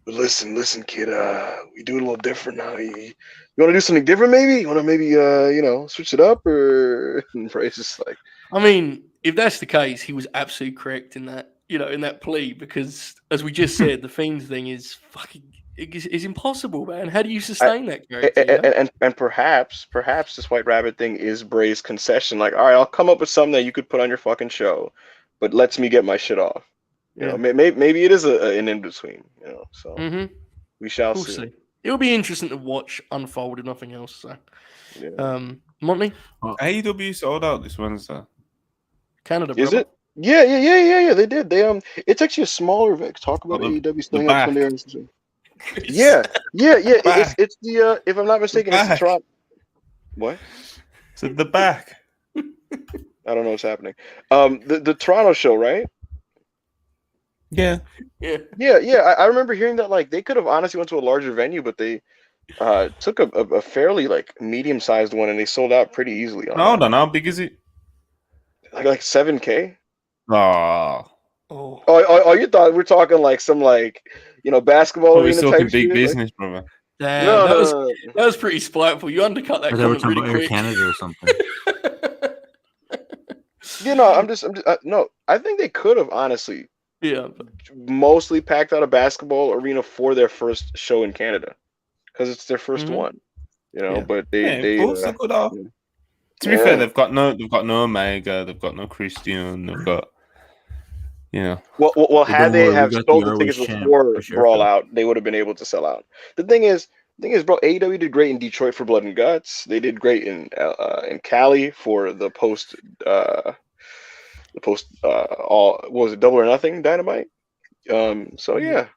But listen, kid. We do it a little different now. You want to do something different? Maybe you want to switch it up, or Bray's just like. I mean, if that's the case, he was absolutely correct in that. In that plea, because as we just said, the Fiend thing is fucking. It's impossible, man. How do you sustain that character? And perhaps this White Rabbit thing is Bray's concession. Like, all right, I'll come up with something that you could put on your fucking show, but lets me get my shit off. Maybe it is an in between. So we shall see. It'll be interesting to watch unfold, if nothing else. So, Monty, AEW sold out this Wednesday. Canada, is brother. it? Yeah. They did. It's actually a smaller event. Talk about AEW staying up Sunday. Yeah. It's the if I'm not mistaken, it's the Toronto. What? So the back. I don't know what's happening. The Toronto show, right? Yeah. I remember hearing that like they could have honestly went to a larger venue, but they took a fairly like medium-sized one and they sold out pretty easily. I don't know. How big is it? Like 7K. Oh, you thought we're talking like some like basketball arena type talking big shit? business, brother. Damn, that was pretty spiteful. You undercut that comment really quick. Canada or something. I'm just no. I think they could have honestly. Yeah. Mostly packed out a basketball arena for their first show in Canada because it's their first one. But they could have. To be fair, they've got no Omega, they've got no Christian, they've got. Well, had they have sold the tickets before Brawl Out, they would have been able to sell out. The thing is, bro, AEW did great in Detroit for Blood and Guts. They did great in Cali for the post what was it, Double or Nothing Dynamite. So yeah,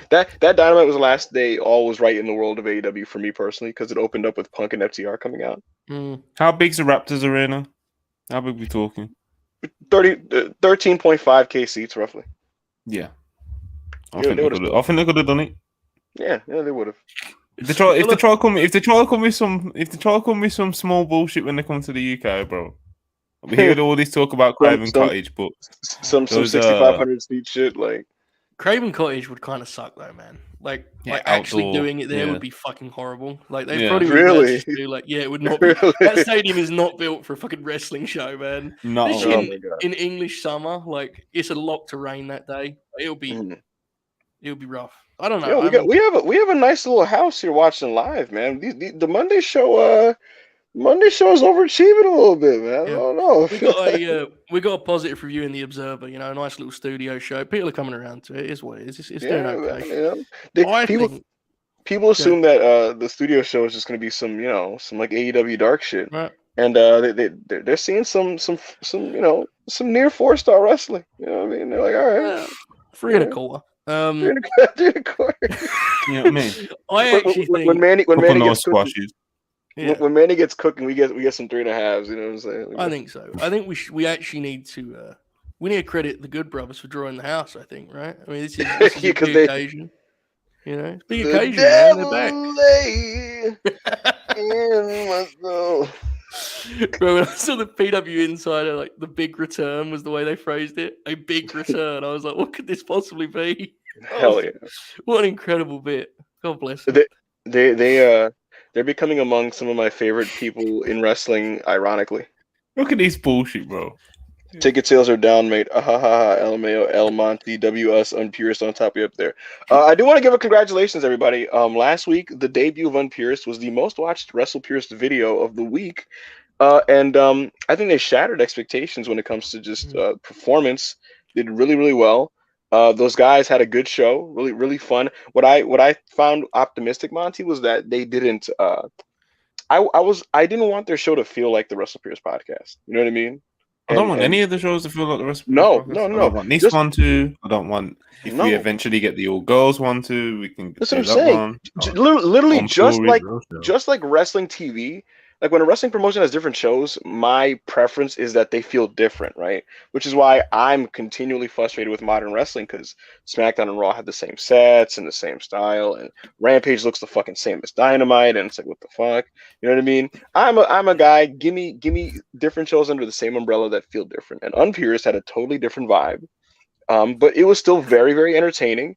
that Dynamite was the last day. All was right in the world of AEW for me personally because it opened up with Punk and FTR coming out. How big's the Raptors arena? How big we talking? 13.5K seats roughly. Yeah, I think they could have done it. Yeah, they would have. If they try to come with some small bullshit when they come to the UK, bro. We heard all this talk about Craven Cottage, but some 6,500 seat shit like. Craven Cottage would kind of suck though, man. Like actually doing it there would be fucking horrible. Like they probably would do like it would not. Be, that stadium is not built for a fucking wrestling show, man. No, in English summer, like it's a lock to rain that day. It'll be It would be rough. I don't know. Yeah, we have a nice little house here watching live, man. The Monday show is overachieving a little bit, man. Yeah. I don't know. We got a positive review in the Observer. You know, a nice little studio show. People are coming around to it. It's what it is. It's doing okay. Man, people assume that the studio show is just going to be some like AEW dark shit, right. And they're seeing some near 4-star wrestling. You know what I mean? They're like, all right, 3 and a quarter. 3 and a quarter. You know what I mean? I actually think when Manny gets squashes. Yeah. When Manny gets cooking, we get some 3.5s. You know what I'm saying? I think so. I think we actually need to credit the Good Brothers for drawing the house. I think, right? I mean, this is a big occasion. You know, it's a big occasion. Man. They're back. Bro, when I saw the PW Insider, like the big return was the way they phrased it. A big return. I was like, what could this possibly be? Hell yeah! What an incredible bit. God bless them. They're becoming among some of my favorite people in wrestling, ironically. Look at these bullshit, bro. Ticket sales are down, mate. LMAO, El Monte, WS, Unpurist on top of you up there. I do want to give a congratulations, everybody. Last week, the debut of Unpurist was the most watched WrestlePurist video of the week. And I think they shattered expectations when it comes to just performance. Did really, really well. Those guys had a good show, really, really fun. What I found optimistic, Monty, was that they didn't. I didn't want their show to feel like the WrestlePurist podcast. You know what I mean? I don't want any of the shows to feel like the WrestlePurist No. podcast. I don't want this one to. I don't want. If we eventually get the all girls one to, we can. That's what I'm saying. Literally, just like wrestling TV. Like when a wrestling promotion has different shows, my preference is that they feel different, right? Which is why I'm continually frustrated with modern wrestling, because SmackDown and Raw have the same sets and the same style, and Rampage looks the fucking same as Dynamite, and it's like, what the fuck? You know what I mean? I'm a guy. Give me different shows under the same umbrella that feel different. And Unpurist had a totally different vibe, but it was still very, very entertaining,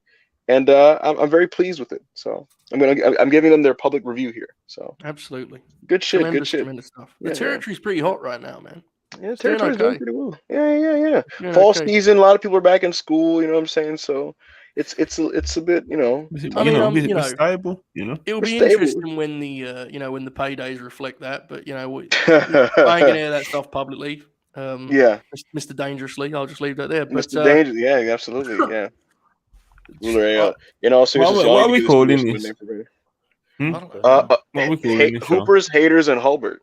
and I'm very pleased with it. So I'm giving them their public review here. So absolutely good shit. Tremendous stuff. The territory's pretty hot right now, man. Yeah, the territory's doing pretty well. Yeah. Fall season, a lot of people are back in school. You know what I'm saying? So it's a bit, you know. Stable. You know, it'll be interesting when the when the paydays reflect that. But you know, I ain't gonna air that stuff publicly. Mr. Dangerously, I'll just leave that there. But, Mr. Dangerous, yeah, absolutely, yeah. In all seriousness, what are we calling this? What are we calling this? Hoopers, haters, and Hulbert.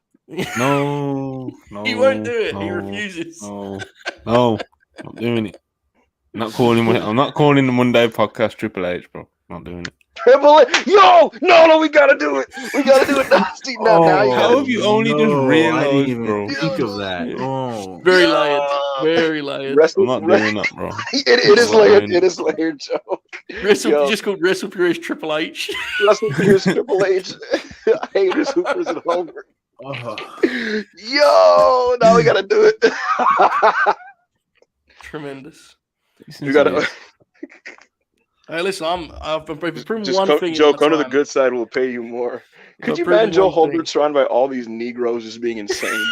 No, he won't do it. He refuses. No, not doing it. I'm not calling the Monday podcast Triple H, bro. Not doing it. Triple H, no, we gotta do it. We gotta do it now. How have you only just realized, I didn't even bro? think of that. Oh, very layered. I'm not doing that, bro. It is layered. It is layered, Joe. Just called WrestlePurist Triple H. WrestlePurist Triple H. Haters, Hoopers, and Homer. Yo, now we gotta do it. Tremendous. You gotta. Hey, listen, I've proven one thing. Joe, come to the good side. We'll pay you more. Could you imagine Joe Holbert surrounded by all these Negroes just being insane?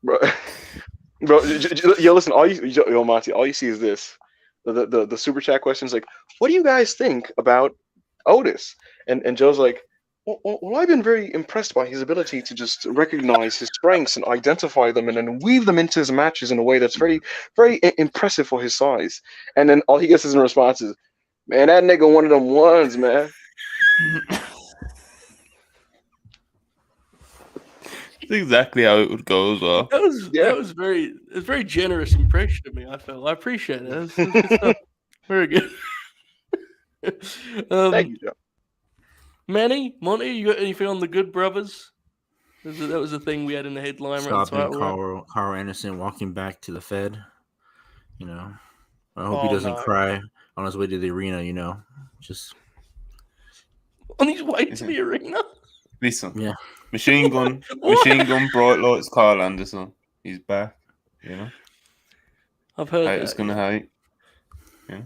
Bro, yo, listen. Monty, all you see is this. The super chat questions like, "What do you guys think about Otis?" And Joe's like, Well, I've been very impressed by his ability to just recognize his strengths and identify them and then weave them into his matches in a way that's very, very impressive for his size. And then all he gets as a response is, man, that nigga one of them ones, man. That's exactly how it would go as well. That was very generous impression of me, I felt. I appreciate it. That's good stuff. Very good. Thank you, Joe. Monty, you got anything on the Good Brothers? That was the thing we had in the headline. Stopping Carl Anderson walking back to the Fed. You know, I hope he doesn't cry on his way to the arena. Just on his way to the arena. Listen, yeah, machine gun, bright lights. Carl Anderson, he's back. I've heard haters gonna hate. Yeah.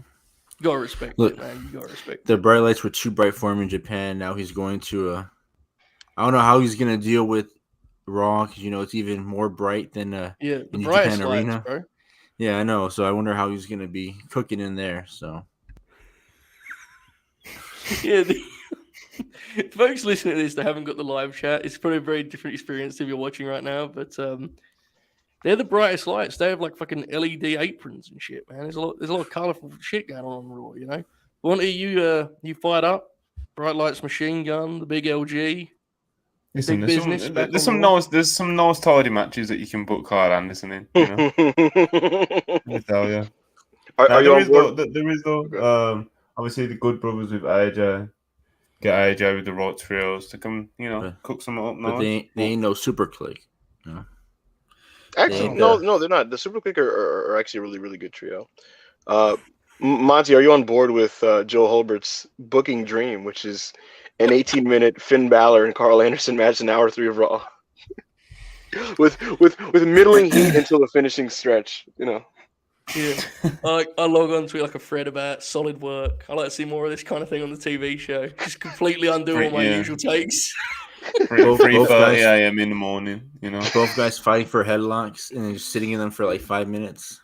You gotta respect it, man. You gotta respect it. The bright lights were too bright for him in Japan. Now he's going to I don't know how he's gonna deal with Raw because it's even more bright than the in brightest Japan lights, arena. bro. Yeah, I know. So I wonder how he's going to be cooking in there. So Yeah, folks listening to this, they haven't got the live chat. It's probably a very different experience if you're watching right now, but they're the brightest lights. They have like fucking LED aprons and shit, man. There's a lot of colorful shit going on Raw, you know. One of you fired up, bright lights, machine gun, the big LG, Listen, big business. There's some nice tidy matches that you can book hard on listening. You know, let me tell you. Are you on board? There is though. Obviously the Good Brothers with AJ. Get AJ with the right trios to come, you know, cook some up. But they ain't no super click. No. Actually, no, they're not. The Super Click are actually a really, really good trio. Monty, are you on board with Joe Holbert's booking dream, which is an 18-minute Finn Balor and Carl Anderson match in hour 3 of Raw, with middling heat until the finishing stretch? You know. Yeah, I log on to like a thread about solid work. I like to see more of this kind of thing on the TV show. Just completely undo all my usual takes. 3:30 a.m. in the morning, you know. Both guys fighting for headlocks and then just sitting in them for like 5 minutes.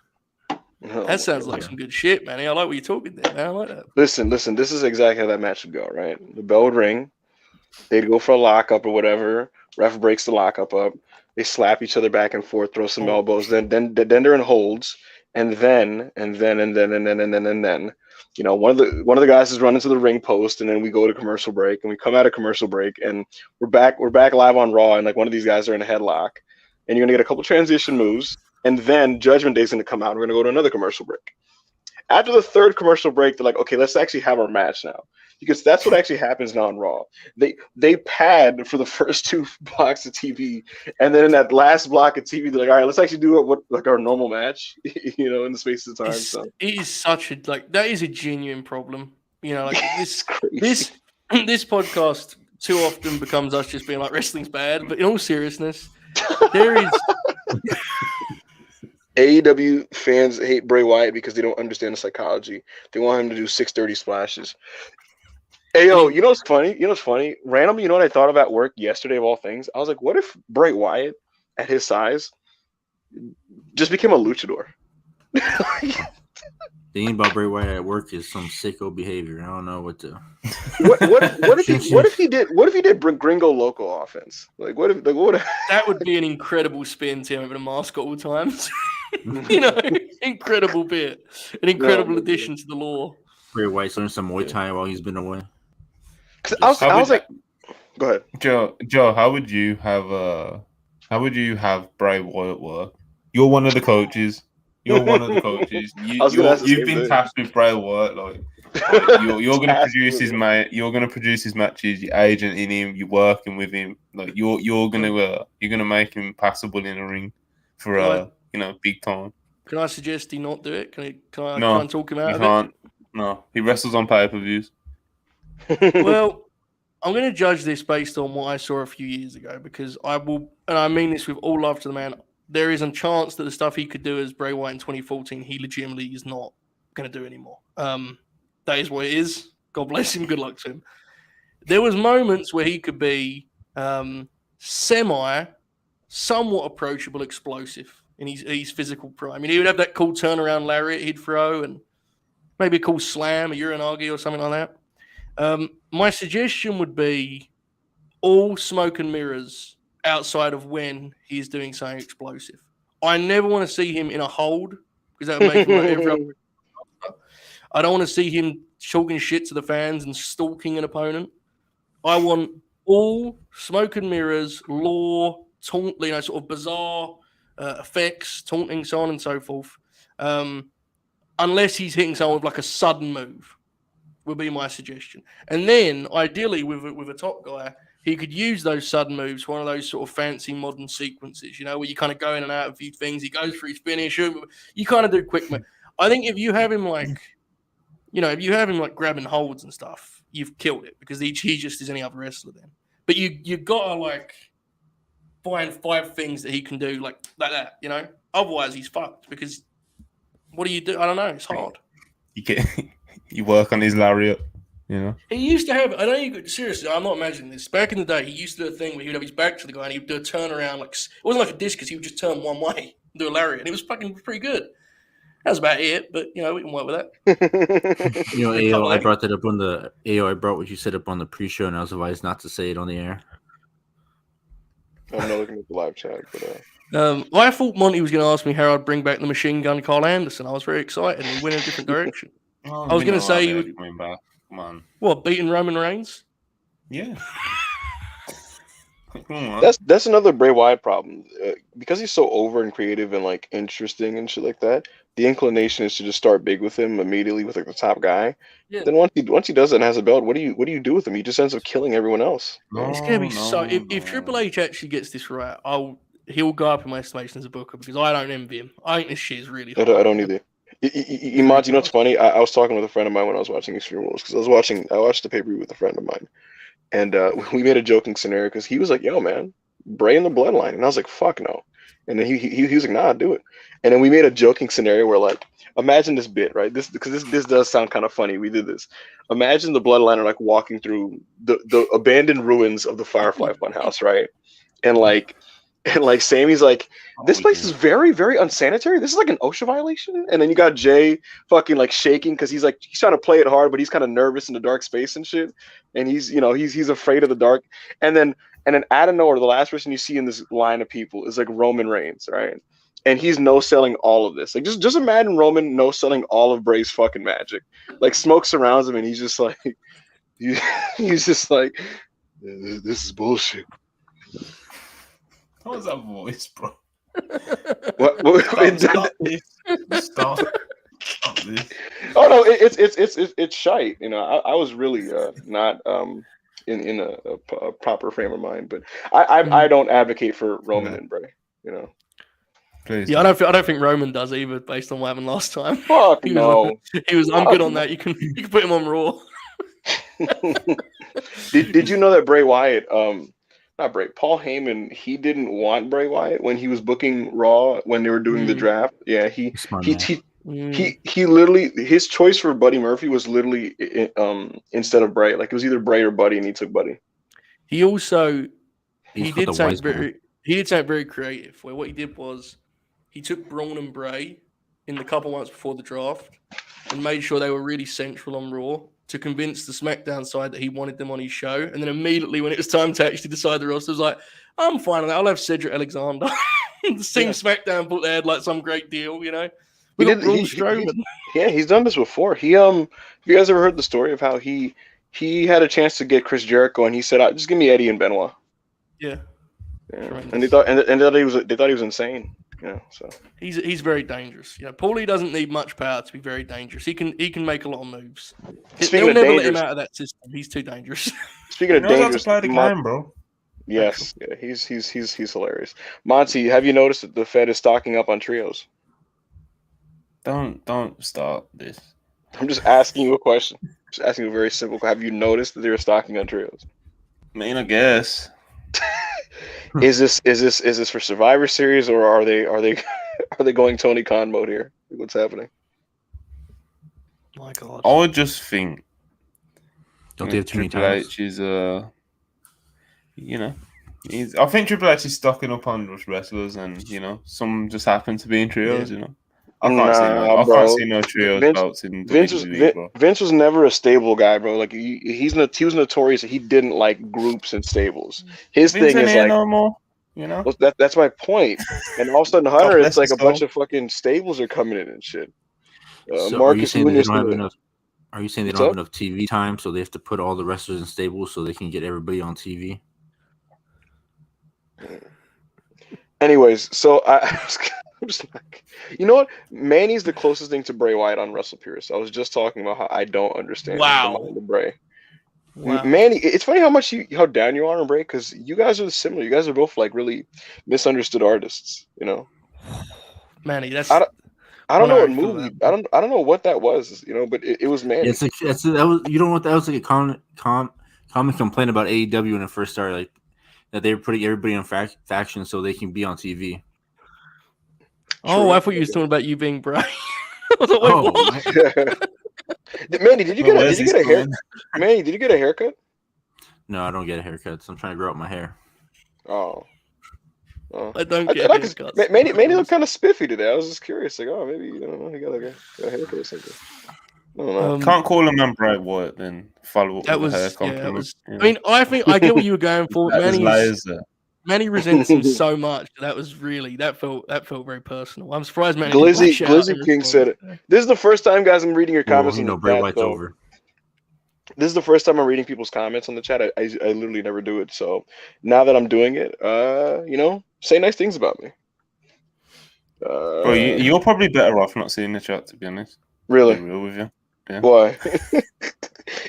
That sounds like some good shit, man. I like what you're talking there, man. I like that. Listen. This is exactly how that match would go, right? The bell would ring. They'd go for a lockup or whatever. Ref breaks the lockup up. They slap each other back and forth, throw some elbows. Then they're in holds. And then, you know, one of the guys is running to the ring post, and then we go to commercial break, and we come out of commercial break, and we're back live on Raw, and like one of these guys are in a headlock, and you're gonna get a couple transition moves, and then Judgment Day's gonna come out, and we're gonna go to another commercial break. After the third commercial break, they're like, okay, let's actually have our match now. Because that's what actually happens now on Raw. They pad for the first 2 blocks of TV, and then in that last block of TV, they're like, all right, let's actually do what like our normal match, you know, in the space of time. It is such a that is a genuine problem. You know, like this podcast too often becomes us just being like wrestling's bad, but in all seriousness, there is AEW fans hate Bray Wyatt because they don't understand the psychology. They want him to do 630 splashes. Hey, yo, you know what's funny? Randomly, you know what I thought about work yesterday of all things? I was like, what if Bray Wyatt, at his size, just became a luchador? The thing about Bray Wyatt at work is some sicko behavior. I don't know what to. What if he did Gringo Loco offense? Like what if that would be an incredible spin to him having a mask at all times. You know, incredible bit, an incredible addition to the lore. Bray Wyatt's learned some Muay Thai while he's been away. I was like, go ahead, Joe. How would you have Bray Wyatt work? You're one of the coaches. You've been tasked with Bray Wyatt. Like you're going to produce his mate. You're going to produce his matches. You're agenting him. You're working with him. Like you're going to make him passable in a ring for big time. Can I suggest he not do it? Can I try and talk him out of it? Can't. No, he wrestles on pay-per-views. Well, I'm going to judge this based on what I saw a few years ago because I will, and I mean this with all love to the man, there is a chance that the stuff he could do as Bray Wyatt in 2014, he legitimately is not going to do anymore. That is what it is. God bless him. Good luck to him. There was moments where he could be somewhat approachable, explosive in his physical prime. I mean, he would have that cool turnaround lariat he'd throw and maybe a cool slam, a uranagi or something like that. My suggestion would be all smoke and mirrors outside of when he's doing something explosive. I never want to see him in a hold because that would make him like every other. I don't want to see him talking shit to the fans and stalking an opponent. I want all smoke and mirrors, lore, taunt, sort of bizarre effects, taunting, so on and so forth. Unless he's hitting someone with like a sudden move, would be my suggestion. And then, ideally, with a top guy, he could use those sudden moves, one of those sort of fancy modern sequences, you know, where you kind of go in and out of a few things. He goes for his finish. You kind of do quick. I think if you have him like grabbing holds and stuff, you've killed it because he just is any other wrestler then. But you gotta like find 5 things that he can do like that, you know. Otherwise, he's fucked because what do you do? I don't know. It's hard. You work on his lariat. You know, he used to have. I know you could seriously. I'm not imagining this. Back in the day, he used to do a thing where he would have his back to the guy and he would do a turnaround. Like it wasn't like a discus. He would just turn one way and do a lariat, and it was fucking pretty good. That's about it, but we can work with that. AO, I brought that up on the AO. I brought what you said up on the pre-show, and I was advised not to say it on the air. I'm not looking at the live chat, but I thought Monty was going to ask me how I'd bring back the machine gun Carl Anderson. I was very excited. He went in a different direction. I was going to say he would coming back. Come on. What, beating Roman Reigns? Yeah. That's another Bray Wyatt problem. Because he's so over and creative and like interesting and shit like that, the inclination is to just start big with him immediately with like the top guy. Yeah. Then once he does it and has a belt, what do you do with him? He just ends up killing everyone else. It's gonna be if Triple H actually gets this right, he'll go up in my estimation as a booker because I don't envy him. I think this shit is really hard. I don't either. Imad, you know what's funny? I was talking with a friend of mine when I was watching Extreme Rules because I watched the pay-per-view with a friend of mine. And we made a joking scenario because he was like, "Yo, man, Bray in the Bloodline," and I was like, "Fuck no." And then he was like, "Nah, do it." And then we made a joking scenario where like, imagine this bit, right? This does sound kind of funny. We did this. Imagine the Bloodline are like walking through the abandoned ruins of the Firefly Funhouse, right? And like Sammy's like, "This place is very, very unsanitary. This is like an OSHA violation." And then you got Jay fucking like shaking because he's trying to play it hard, but he's kind of nervous in the dark space and shit. And he's afraid of the dark. And then out of nowhere, the last person you see in this line of people is like Roman Reigns, right? And he's no-selling all of this. Like just imagine Roman no-selling all of Bray's fucking magic. Like smoke surrounds him, and he's just like, he's just like, "This is bullshit." What was that voice, bro? Stop this. Oh no, it's shite. I was really not in a proper frame of mind, but I don't advocate for Roman and Bray. Please yeah, I don't think Roman does either, based on what happened last time. Fuck no. He was. I'm good on that. You can put him on Raw. Did you know that Bray Wyatt? Not Bray. Paul Heyman. He didn't want Bray Wyatt when he was booking Raw when they were doing the draft. Yeah, he literally, his choice for Buddy Murphy was literally instead of Bray. Like it was either Bray or Buddy, and he took Buddy. He also he did something very creative. Where what he did was he took Braun and Bray in the couple months before the draft and made sure they were really central on Raw to convince the SmackDown side that he wanted them on his show. And then immediately when it was time to actually decide the roster, was like, "I'm fine with that. I'll have Cedric Alexander." The same SmackDown thought they had like some great deal, We got Braun Strowman. He's done this before. Have you guys ever heard the story of how he had a chance to get Chris Jericho and he said, "Just give me Eddie and Benoit." Yeah. And they thought he was insane. So he's very dangerous. Paulie doesn't need much power to be very dangerous. He can make a lot of moves. They'll never let him out of that system. He's too dangerous. Speaking of dangerous, play the game, bro. Yes, yeah, he's hilarious. Monty, have you noticed that the Fed is stocking up on trios? Don't start this. I'm just asking you a question. Just asking you a very simple question. Have you noticed that they're stocking on trios? I mean, I guess. Is this for Survivor Series or are they going Tony Khan mode here? What's happening? My God. I would just think. Don't they have too many Triple times? H is I think Triple H is stocking up on wrestlers, and some just happen to be in trios. I can't see no trios belts in WWE, bro. Vince was never a stable guy, bro. Like he was notorious that he didn't like groups and stables. His Vince thing is like no more, Well, that's my point. And all of a sudden, Hunter, it's like a bunch of fucking stables are coming in and shit. So Marcus Nunez. Are you saying they don't have enough TV time, so they have to put all the wrestlers in stables so they can get everybody on TV? Anyways, so I'm just like, you know what? Manny's the closest thing to Bray Wyatt on Wrestle Pierce. I was just talking about how I don't understand the mind of Bray. Wow. Manny, it's funny how down you are on Bray because you guys are similar. You guys are both like really misunderstood artists. Manny, that's. I don't know what movie. I don't know what that was. But it was Manny. It's like that was. You know what? That was like a common complaint about AEW when it first started. Like that they were putting everybody on factions so they can be on TV. Oh, I thought you were talking about you being Bray. I was like, wait, Manny, did you get a haircut? Manny, did you get a haircut? No, I don't get a haircut. So I'm trying to grow out my hair. Oh, I don't get haircuts. Manny looked kind of spiffy today. I was just curious, like, oh, maybe he got a haircut or something. I don't know. Can't call a man Bray Wyatt, then follow up That with was, a hair compliment. I mean, I think I get what you were going for. Manny resents him so much. That felt very personal. I'm surprised Manny. Glizzy King said it. This is the first time, guys, I'm reading your comments. Bray Wyatt's over. This is the first time I'm reading people's comments on the chat. I literally never do it. So now that I'm doing it, say nice things about me. Bro, you're probably better off not seeing the chat, to be honest. Really? Real with you. Yeah. Why?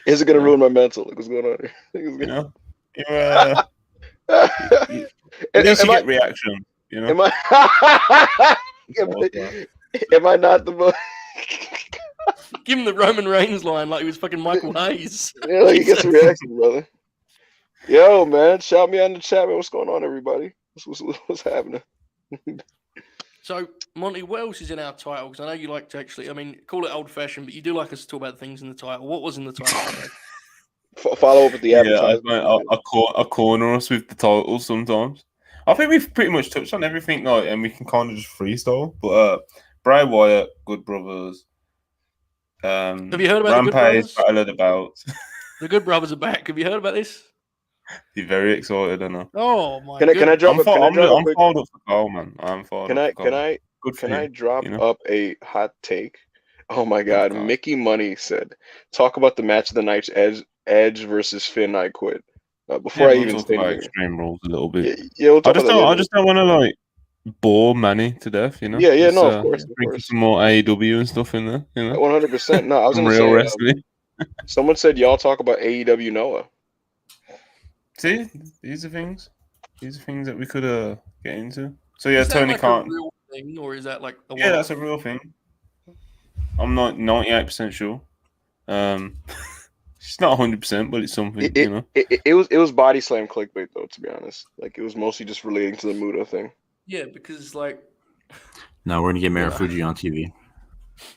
Is it gonna ruin my mental? Like, what's going on here? At least you get reaction. Am I not the most? Give him the Roman Reigns line like he was fucking Michael Hayes. Yeah, like, he gets a reaction, brother. Yo, man, shout me out in the chat, man. What's going on, everybody? What's happening? So, Monty, what else is in our title? Because I know you like to call it old-fashioned, but you do like us to talk about things in the title. What was in the title? Follow up with the advertisement. Yeah, I corner us with the title sometimes. I think we've pretty much touched on everything, and we can kind of just freestyle. But Bray Wyatt, Good Brothers. Have you heard about Rampage, the Good Brothers? Battle of the Belts. The Good Brothers are back. Have you heard about this? You're very excited, I know. Oh my! Can I drop? I'm fired up for goal, man. I'm fired up. Can I drop up a hot take? Oh my God! Mickey Money said, "Talk about the match of the night, Edge versus Finn. I quit." Before I even say anything, Extreme Rules a little bit. Yeah, I just don't want to bore Manny to death, Yeah, no, of course. Bring some more AEW and stuff in there, 100%. No, I was some gonna real say, wrestling. Someone said y'all talk about AEW Noah. See, these are things that we could get into. So yeah, is Tony that Khan. a real thing, or is that like that's a real thing. I'm not 98% sure. It's not 100%, but it's something. It was body slam clickbait though. To be honest, like it was mostly just relating to the Muda thing. Yeah, because no, we're gonna get Marufuji on TV.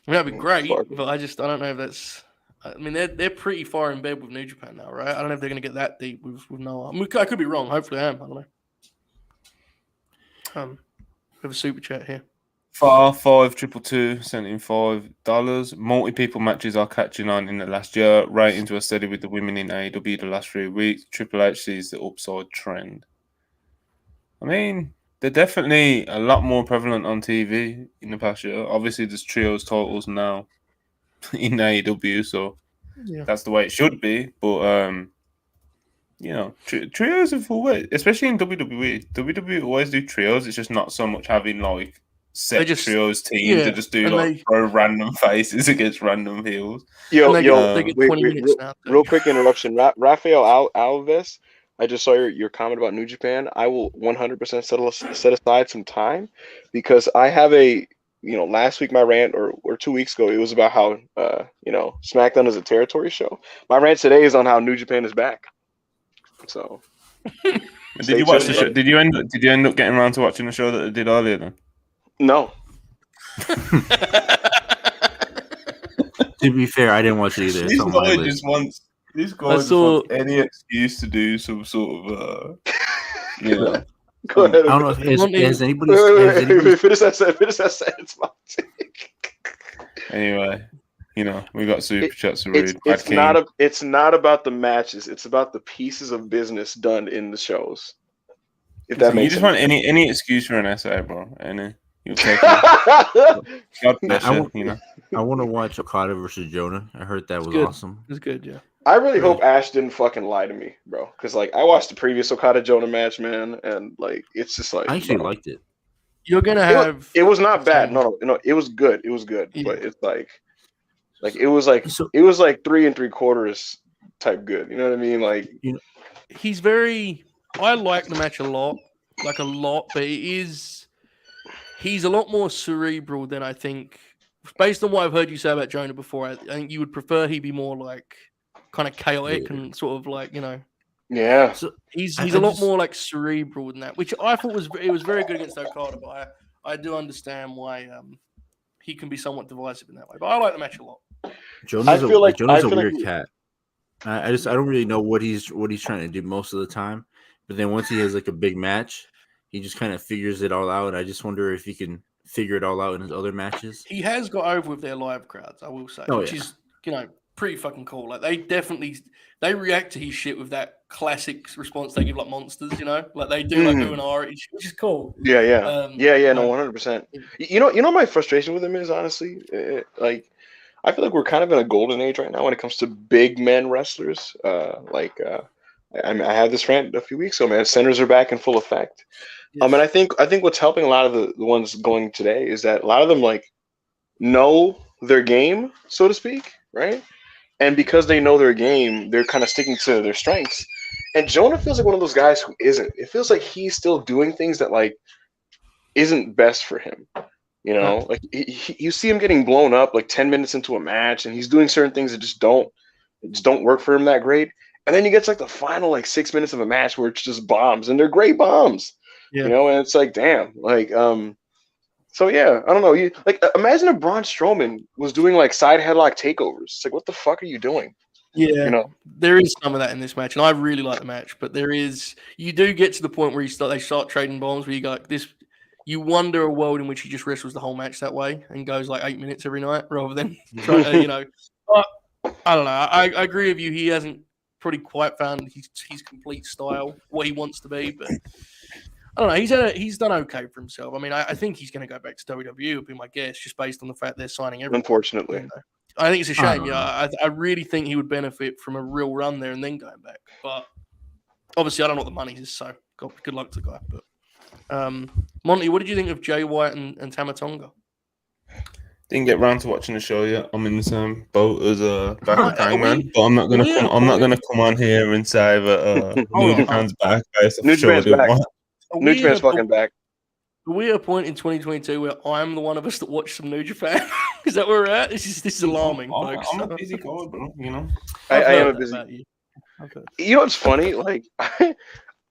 That'd be great, but I don't know if that's. I mean, they're pretty far in bed with New Japan now, right? I don't know if they're going to get that deep with Noah. I mean, I could be wrong. Hopefully, I am. I don't know. We have a super chat here. 5222 sent in $5. Multi-people matches are catching on in the last year. Ratings were steady with the women in AEW the last 3 weeks. Triple H sees the upside trend. I mean, they're definitely a lot more prevalent on TV in the past year. Obviously, there's trios titles now in AEW, so that's the way it should be. But trios are full way, especially in WWE. WWE always do trios. It's just not so much having set trios teams to just do throw random faces against random heels. They get 20 minutes now. Real quick interruption. Rafael Alves, I just saw your comment about New Japan. I will 100% set aside some time because I have last week my rant or 2 weeks ago, it was about how SmackDown is a territory show. My rant today is on how New Japan is back. So did you watch the show? Did you end up getting around to watching the show that they did earlier then? No. To be fair, I didn't watch it either. This guy just wants any excuse to do some sort of Go ahead. I don't know if has anybody. Finish that sentence. Anyway, we got super chats to read. It's not about the matches. It's about the pieces of business done in the shows. If that makes sense. You just want any excuse for an SA, bro. You'll take it. God bless you. I want to watch Okada versus Jonah. I heard that was awesome. It's good, yeah. I really hope Ash didn't fucking lie to me, bro. Because I watched the previous Okada Jonah match, man, and it's just I actually liked it. You're gonna have. It was not bad. No, it was good. It was good, but it's it was like 3 3/4 type good. You know what I mean? He's very. I like the match a lot, but he's a lot more cerebral than I think. Based on what I've heard you say about Jonah before, I think you would prefer he be more kind of chaotic and sort of yeah. So he's a lot more cerebral than that, which I thought was very good against Okada. But I do understand why he can be somewhat divisive in that way. But I like the match a lot. Jonah's a weird cat. I don't really know what he's trying to do most of the time. But then once he has a big match, he just kind of figures it all out. I just wonder if he can figure it all out in his other matches. He has got over with their live crowds, I will say, which is pretty fucking cool. Like they react to his shit with that classic response they give like monsters, like they do like do an R, which is cool. Yeah, 100%. You know my frustration with him is honestly, like I feel like we're kind of in a golden age right now when it comes to big men wrestlers. I had this rant a few weeks ago, man. Centers are back in full effect. Yes. And I think what's helping a lot of the ones going today is that a lot of them like know their game, so to speak, right? And because they know their game, they're kind of sticking to their strengths. And Jonah feels like one of those guys who isn't. It feels like he's still doing things that like isn't best for him. Like you see him getting blown up like 10 minutes into a match, and he's doing certain things that just don't work for him that great. And then he gets like the final like 6 minutes of a match where it's just bombs, and they're great bombs. And it's like, damn, like so yeah, I don't know. You like imagine if Braun Strowman was doing like side headlock takeovers. It's like, what the fuck are you doing? Yeah, there is some of that in this match, and I really like the match. But you do get to the point where they start trading bombs, where you go like this. You wonder a world in which he just wrestles the whole match that way and goes like 8 minutes every night, rather than trying to, But I don't know. I agree with you. He hasn't probably quite found his complete style, what he wants to be, but. I don't know. He's done okay for himself. I mean, I think he's going to go back to WWE, would be my guess, just based on the fact they're signing everyone. Unfortunately. I think it's a shame. I really think he would benefit from a real run there and then going back. But obviously, I don't know what the money is, so good luck to the guy. But Monty, what did you think of Jay White and Tama Tonga? Didn't get round to watching the show yet. I'm in the same boat as back at Hangman, but I'm not gonna come on here and say that New Japan's back. New Japan's back. New Japan's fucking back. Are we at a point in 2022 where I'm the one of us that watched some New Japan? Is that where we're at? This is alarming, folks. I'm a busy guy, bro. I am a busy. You know what's funny? Like, I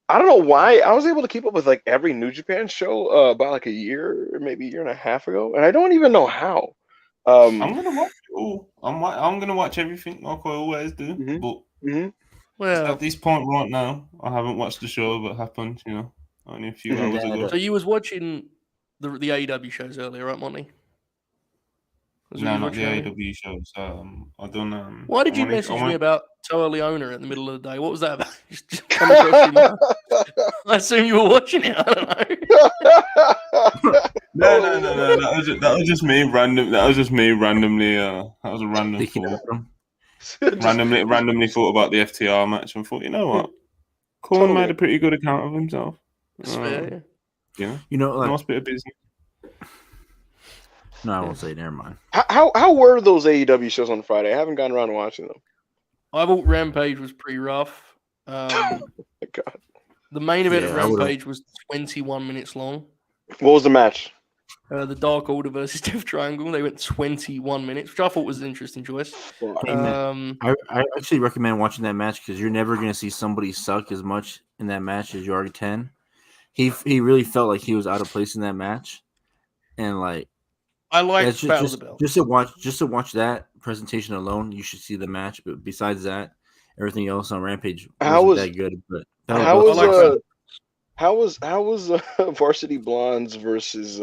don't know why I was able to keep up with like every New Japan show about like a year or maybe a year and a half ago, and I don't even know how. I'm gonna watch it all. I'm gonna watch everything like I always do. But well, at this point right now, I haven't watched the show that happened. Only a few hours ago. So you was watching the AEW shows earlier, right, Monty? No, not the AEW shows. I don't. Why did you message me about Toa Leona in the middle of the day? What was that about? Just come across your mind. I assume you were watching it. I don't know. No. That was just me random. That was just me randomly. That was a random thought. randomly thought about the FTR match and thought, you know what? Corn made a pretty good account of himself. Fair, yeah. Like, nice bit of business. No, I won't say. Never mind. How were those AEW shows on Friday? I haven't gotten around to watching them. I thought Rampage was pretty rough. Oh my God. The main event of Rampage was 21 minutes long. What was the match? The Dark Order versus Death Triangle. They went 21 minutes, which I thought was an interesting choice. I actually recommend watching that match because you're never going to see somebody suck as much in that match as you are 10. He really felt like he was out of place in that match, and like I like just to watch that presentation alone, you should see the match. But besides that, everything else on Rampage wasn't that good. But how was Varsity Blondes versus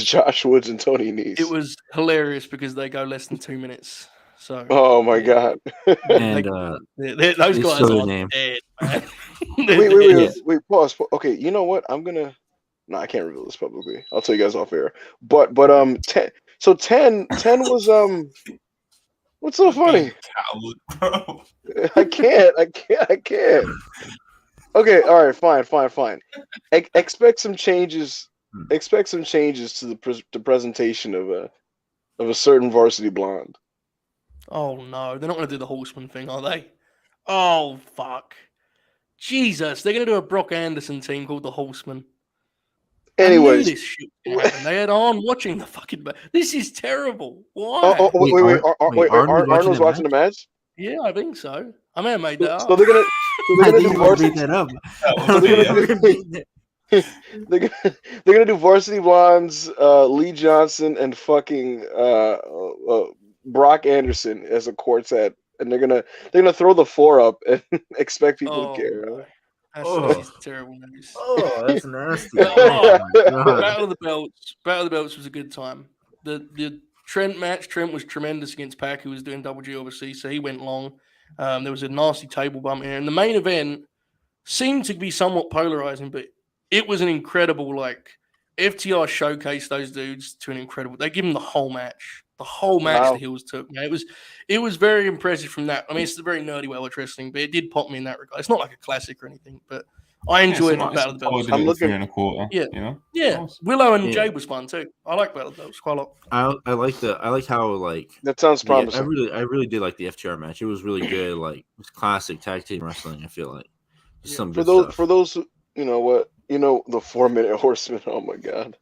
Josh Woods and Tony Nese? It was hilarious because they go less than 2 minutes. So oh my God! And those guys are dead, man. Wait, pause. Okay, you know what? No, I can't reveal this publicly. I'll tell you guys off air. But 10 was what's so funny? I can't. Okay, all right, fine. Expect some changes. Expect some changes to the presentation of a certain Varsity Blonde. Oh no, they're not going to do the Horseman thing, are they? Oh fuck, Jesus! They're going to do a Brock Anderson team called the Horseman. Anyways, this shit happened. They had on watching the fucking. This is terrible. Why? Wait, Arnold's watching the match? Yeah, I think so. I may have made that up. So they're gonna do Varsity. They're gonna do Varsity Blondes, Lee Johnson, and fucking Brock Anderson as a quartet, and they're gonna throw the 4 up and expect people to care. That's terrible news. Oh, that's nasty. Battle of the Belts was a good time. The Trent match, Trent was tremendous against Pac, who was doing Double G overseas, so he went long. There was a nasty table bump here, and the main event seemed to be somewhat polarizing, but it was an incredible, like, FTR showcased those dudes to an incredible. They give them the whole match. The whole match the heels took. Man. It was very impressive from that. I mean, it's a very nerdy way of wrestling, but it did pop me in that regard. It's not like a classic or anything, but I enjoyed Battle of the Belts. I'm looking in a quarter. Yeah, you know? Yeah. Willow and Jade was fun too. I like Battle of the Belts quite a lot. I like how like that sounds promising. I really did like the FTR match. It was really good. Like it was classic tag team wrestling. I feel like for those who, you know what, the 4-minute horseman. Oh my god.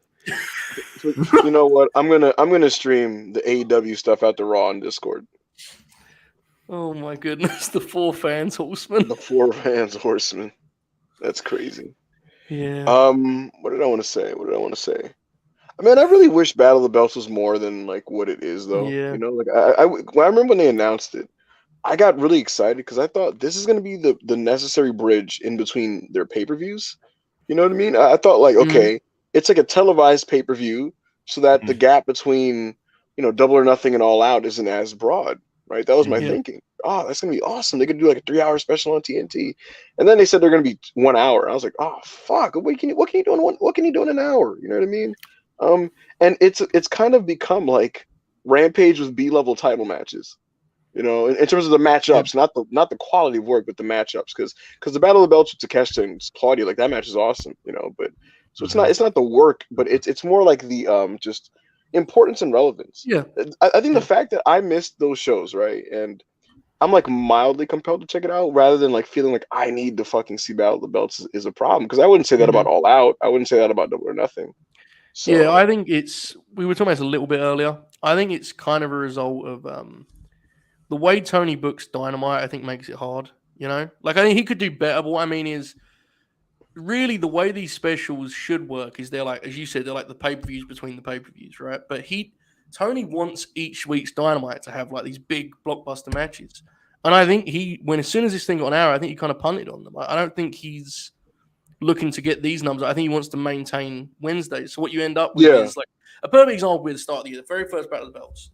You know what? I'm gonna stream the AEW stuff out to Raw on Discord. Oh my goodness, the 4 fans horsemen. The 4 fans horsemen. That's crazy. Yeah. What did I want to say? I mean, I really wish Battle of the Belts was more than like what it is, though. Yeah. Like I remember when they announced it, I got really excited because I thought this is gonna be the necessary bridge in between their pay-per-views. You know what I mean? I thought like, okay, it's like a televised pay-per-view, so that the gap between Double or Nothing and All Out isn't as broad, right? That was my thinking. Oh, that's gonna be awesome. They could do like a 3-hour special on TNT, and then they said they're gonna be 1 hour. I was like, oh fuck, what can you do in an hour? You know what I mean? And it's kind of become like Rampage with B-level title matches. In terms of the matchups, not the quality of work, but the matchups, because the Battle of the Belts with Takeshita and Claudia, like that match is awesome, but so it's not the work, but it's more like the just importance and relevance. Yeah, I think the fact that I missed those shows, right, and I'm like mildly compelled to check it out rather than like feeling like I need to fucking see Battle of the Belts is a problem, because I wouldn't say that about All Out. I wouldn't say that about Double or Nothing. So, yeah, I think we were talking about this a little bit earlier. I think it's kind of a result of the way Tony books Dynamite. I think makes it hard. Like I think he could do better. But what I mean is, really, the way these specials should work is they're like, as you said, they're like the pay-per-views between the pay-per-views, right? But Tony wants each week's Dynamite to have like these big blockbuster matches, and I think as soon as this thing got an hour, I think he kind of punted on them. I don't think he's looking to get these numbers. I think he wants to maintain Wednesdays. So what you end up with is like a perfect example with the start of the year, the very first Battle of the Belts.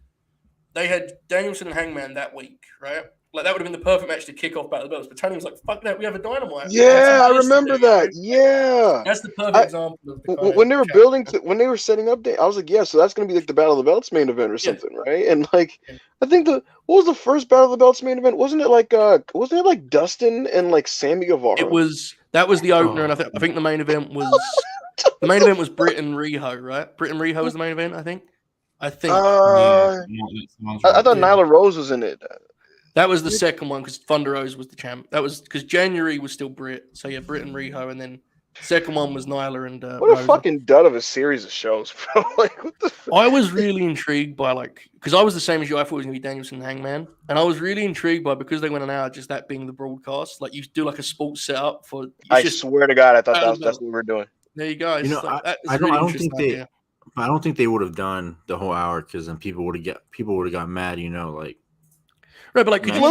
They had Danielson and Hangman that week, right? Like that would have been the perfect match to kick off Battle of the Belts. But Tony was like, "Fuck that, we have a Dynamite." Yeah, I remember that. Yeah, that's the perfect example of the when they were when they were setting up. I was like, "Yeah, so that's going to be like the Battle of the Belts main event or something, right?" And like, I think what was the first Battle of the Belts main event? Wasn't it like Dustin and like Sammy Guevara? That was the opener, and I think the main event was Britt and Riho, right? Britt and Riho was the main event, I think. I thought Nyla Rose was in it. That was the second one because Thunder Rose was the champ. That was because January was still Britt. So yeah, Britt and Riho, and then second one was Nyla and what Rosa. A fucking dud of a series of shows, bro. Like, what the fuck? I was really intrigued by because I was the same as you. I thought it was gonna be Danielson and Hangman, and I was really intrigued by because they went an hour, just that being the broadcast. Like you do like a sports setup for. I swear to God, I thought that's what we were doing. There you go. I don't think they would have done the whole hour because then people would have got mad. Like. Right, but like, could you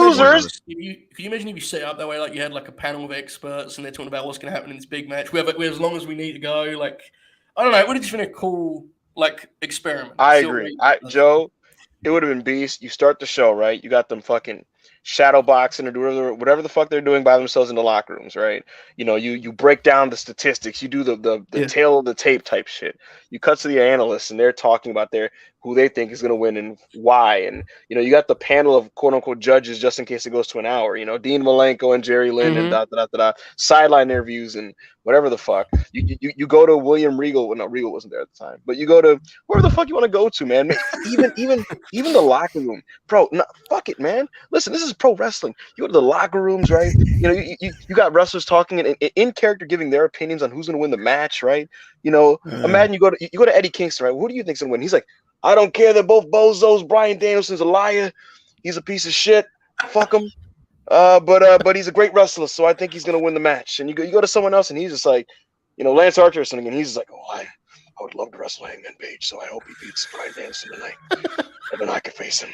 imagine if you set up that way, like you had like a panel of experts and they're talking about what's going to happen in this big match. We have as long as we need to go. Like, I don't know. It would have just been a cool like experiment. I agree. Joe, it would have been beast. You start the show, right? You got them fucking shadow boxing or whatever the fuck they're doing by themselves in the locker rooms, right? You break down the statistics. You do the tail of the tape type shit. You cut to the analysts and they're talking about who they think is going to win and why. And, you got the panel of quote unquote judges just in case it goes to an hour, Dean Malenko and Jerry Lynn and sideline interviews and whatever the fuck. You go to William Regal. Well, no, Regal wasn't there at the time, but you go to wherever the fuck you want to go to, man. Even the locker room, bro. No, fuck it, man. Listen, this is pro wrestling. You go to the locker rooms, right? You got wrestlers talking and in character giving their opinions on who's going to win the match, right? Imagine you go to Eddie Kingston, right? Who do you think's going to win? He's like, I don't care. They're both bozos. Bryan Danielson's a liar. He's a piece of shit. Fuck him. But he's a great wrestler, so I think he's gonna win the match. And you go to someone else, and he's just like, Lance Archer or something, and he's just like, oh, I would love to wrestle Hangman Page, so I hope he beats Bryan Danielson tonight, and then I can face him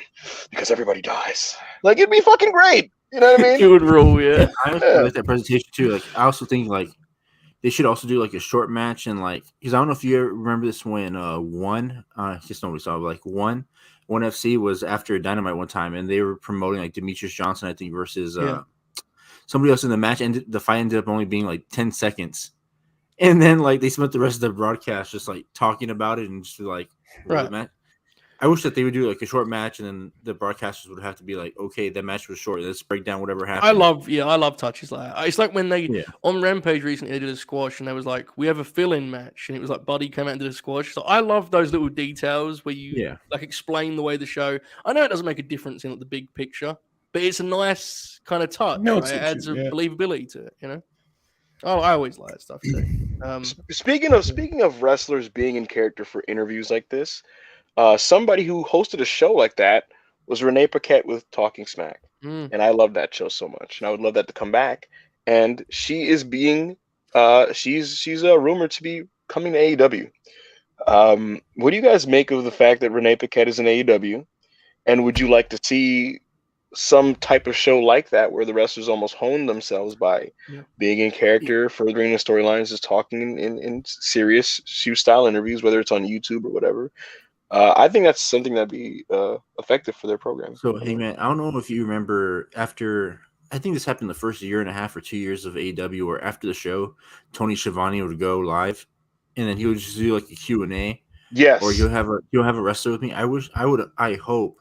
because everybody dies. Like it'd be fucking great. You know what I mean? It would rule, yeah. I also like that presentation too. Like, I also think like they should also do like a short match and like because I don't know if you ever remember this when just nobody saw it, but, like one FC was after Dynamite one time and they were promoting like Demetrius Johnson, I think, versus somebody else in the match, and the fight ended up only being like 10 seconds. And then like they spent the rest of the broadcast just like talking about it and just like right. I wish that they would do like a short match and then the broadcasters would have to be like, okay, that match was short. Let's break down whatever happened. I love touches like that. It's like when they on Rampage recently they did a squash and they was like, we have a fill-in match, and it was like Buddy came out and did a squash. So I love those little details where you like explain the way the show. I know it doesn't make a difference in like, the big picture, but it's a nice kind of touch. Right? It adds a believability to it, you know. Oh, I always like that stuff too. Speaking of wrestlers being in character for interviews like this. Somebody who hosted a show like that was Renee Paquette with Talking Smack. And I love that show so much. And I would love that to come back. And she is being she's rumored to be coming to AEW. What do you guys make of the fact that Renee Paquette is in AEW? And would you like to see some type of show like that where the wrestlers almost hone themselves by being in character, furthering the storylines, just talking in serious shoe style interviews, whether it's on YouTube or whatever? I think that's something that'd be effective for their program. So, hey, man, I don't know if you remember after, I think this happened the first year and a half or 2 years of AEW, where after the show, Tony Schiavone would go live, and then he would just do like a Q&A. Yes. Or you'll have a wrestler with me. I hope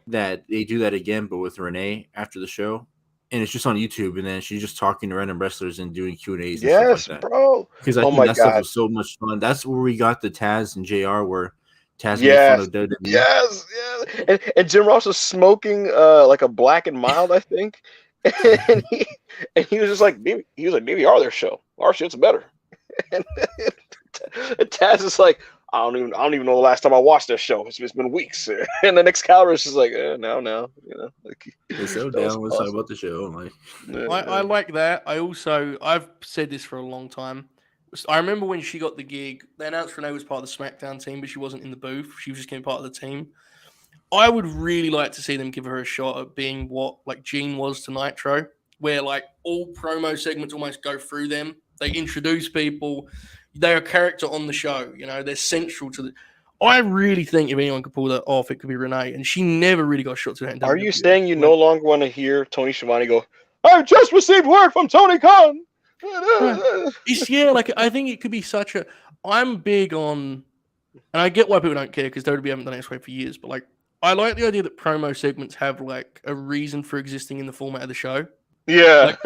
that they do that again, but with Renee after the show. And it's just on YouTube, and then she's just talking to random wrestlers and doing Q&As and stuff like that. Bro. Because I think that stuff was so much fun. That's where we got the Taz and JR where Taz made fun of WWE. Yes. And Jim Ross was smoking like a Black and Mild, I think. and he was just like, maybe are their show. Our shit's better. and Taz is like, I don't even know the last time I watched that show. It's been weeks. And the next Excalibur is just like, no, you know. Like, it's so down. Let's talk about the show. Like, I like that. I've said this for a long time. I remember when she got the gig, they announced Renee was part of the SmackDown team, but she wasn't in the booth. She was just getting part of the team. I would really like to see them give her a shot at being what like Gene was to Nitro, where like all promo segments almost go through them. They introduce people. They're a character on the show. You know, they're central to the. I really think if anyone could pull that off, it could be Renee, and she never really got shot to that. Are you saying you no longer want to hear Tony Schiavone go, "I've just received word from Tony Khan"? Like I think it could be such a. I'm big on, and I get why people don't care because WWE haven't done it this way for years. But like, I like the idea that promo segments have like a reason for existing in the format of the show. Yeah,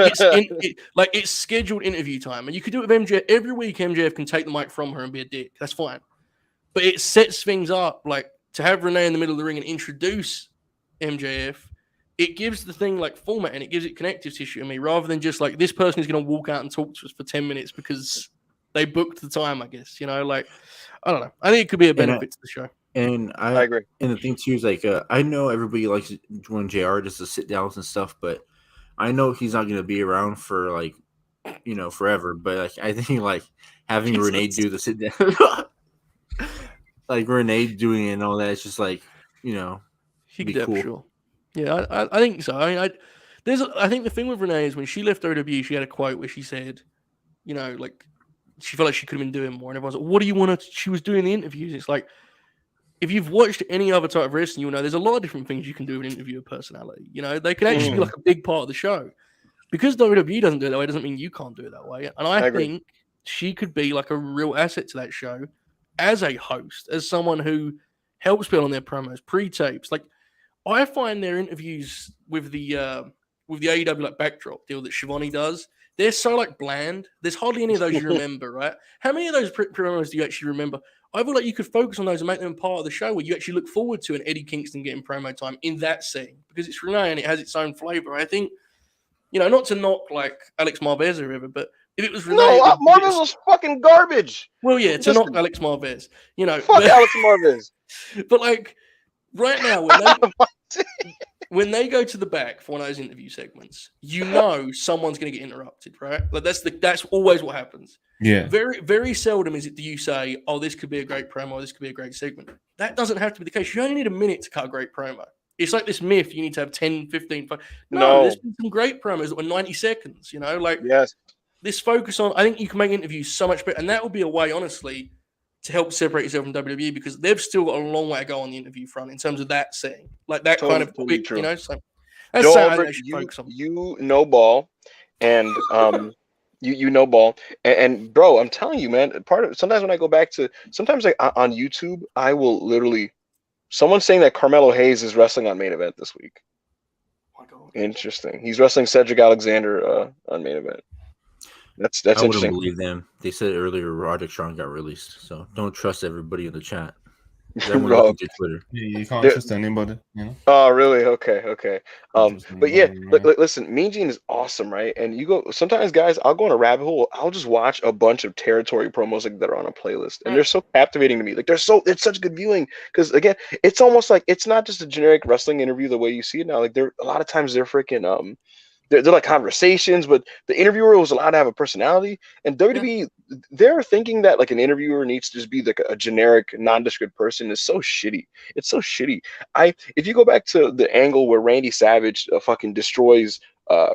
like it's scheduled interview time, and you could do it with MJF every week. MJF can take the mic from her and be a dick. That's fine, but it sets things up. Like to have Renee in the middle of the ring and introduce MJF. It gives the thing like format and it gives it connective tissue to me rather than just like this person is going to walk out and talk to us for 10 minutes because they booked the time, I guess, you know, like, I don't know. I think it could be a benefit to the show. And I agree. And the thing too is like, I know everybody likes when JR does the sit downs and stuff, but I know he's not going to be around for like, you know, forever. But like, I think like having Renee do the sit down, like Renee doing it and all that, it's just like, you know, be cool. Sure. Yeah, I think so. I mean, I think the thing with Renee is when she left OW, she had a quote where she said, you know, like she felt like she could have been doing more, and everyone's like, "What do you want to?" She was doing the interviews. It's like if you've watched any other type of wrestling, you'll know there's a lot of different things you can do with an interviewer personality. You know, they can actually be like a big part of the show. Because WWE doesn't do it that way, doesn't mean you can't do it that way. And I think she could be like a real asset to that show as a host, as someone who helps people on their promos, pre-tapes, like. I find their interviews with the AEW like backdrop deal that Schiavone does, they're so like bland. There's hardly any of those you remember, right? How many of those promos do you actually remember? I feel like you could focus on those and make them part of the show where you actually look forward to an Eddie Kingston getting promo time in that setting because it's Renee and it has its own flavor. I think, you know, not to knock like Alex Marvez or whatever, but if it was Renee, Marvez was fucking garbage. Well, yeah, to knock Alex Marvez, you know, fuck Alex Marvez. But like. Right now, when they go to the back for one of those interview segments, you know someone's going to get interrupted, right? Like that's always what happens. Yeah. Very, very seldom do you say, "Oh, this could be a great promo. This could be a great segment." That doesn't have to be the case. You only need a minute to cut a great promo. it's like this myth. You need to have 10, 15. No. There's been some great promos that were 90 seconds. You know, like Yes. this focus on. I think you can make interviews so much better, and that would be a way, honestly, to help separate yourself from WWE because they've still got a long way to go on the interview front in terms of that setting, like that kind of quick, true. you know. So that's something I should focus on. You know ball, and you know ball, and bro, I'm telling you, man. Sometimes when I go back to like on YouTube, I will literally someone saying that Carmelo Hayes is wrestling on Main Event this week. Oh my God. Interesting. He's wrestling Cedric Alexander on Main Event. That's I wouldn't interesting. believe them. They said earlier Roderick Strong got released, so don't trust everybody in the chat. Twitter. Yeah, you can't trust anybody, you know. Oh, really? Okay. But yeah, listen, Mean Gene is awesome, right? And you go sometimes, guys. I'll go on a rabbit hole. I'll just watch a bunch of territory promos like that are on a playlist, and they're so captivating to me. Like it's such good viewing because again, it's almost like it's not just a generic wrestling interview the way you see it now. Like a lot of times they're freaking they're like conversations, but the interviewer was allowed to have a personality. And WWE, they're thinking that like an interviewer needs to just be like a generic, nondescript person is so shitty. It's so shitty. If you go back to the angle where Randy Savage fucking destroys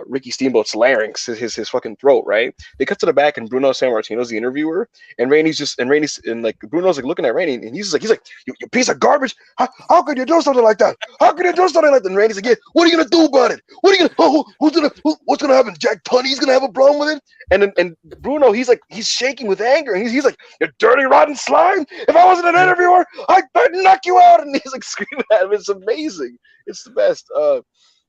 Ricky Steamboat's larynx, his fucking throat, right? They cut to the back and Bruno Sammartino's the interviewer, and like Bruno's like looking at Randy, and he's like, you piece of garbage! How could you do something like that? How could you do something like that? And Randy's like, yeah, what are you gonna do about it? What are you gonna? What's gonna happen? Jack Tunney's gonna have a problem with it? And Bruno, he's shaking with anger, and he's like, you dirty rotten slime! If I wasn't an interviewer, I'd knock you out! And he's like screaming at him. It's amazing. It's the best.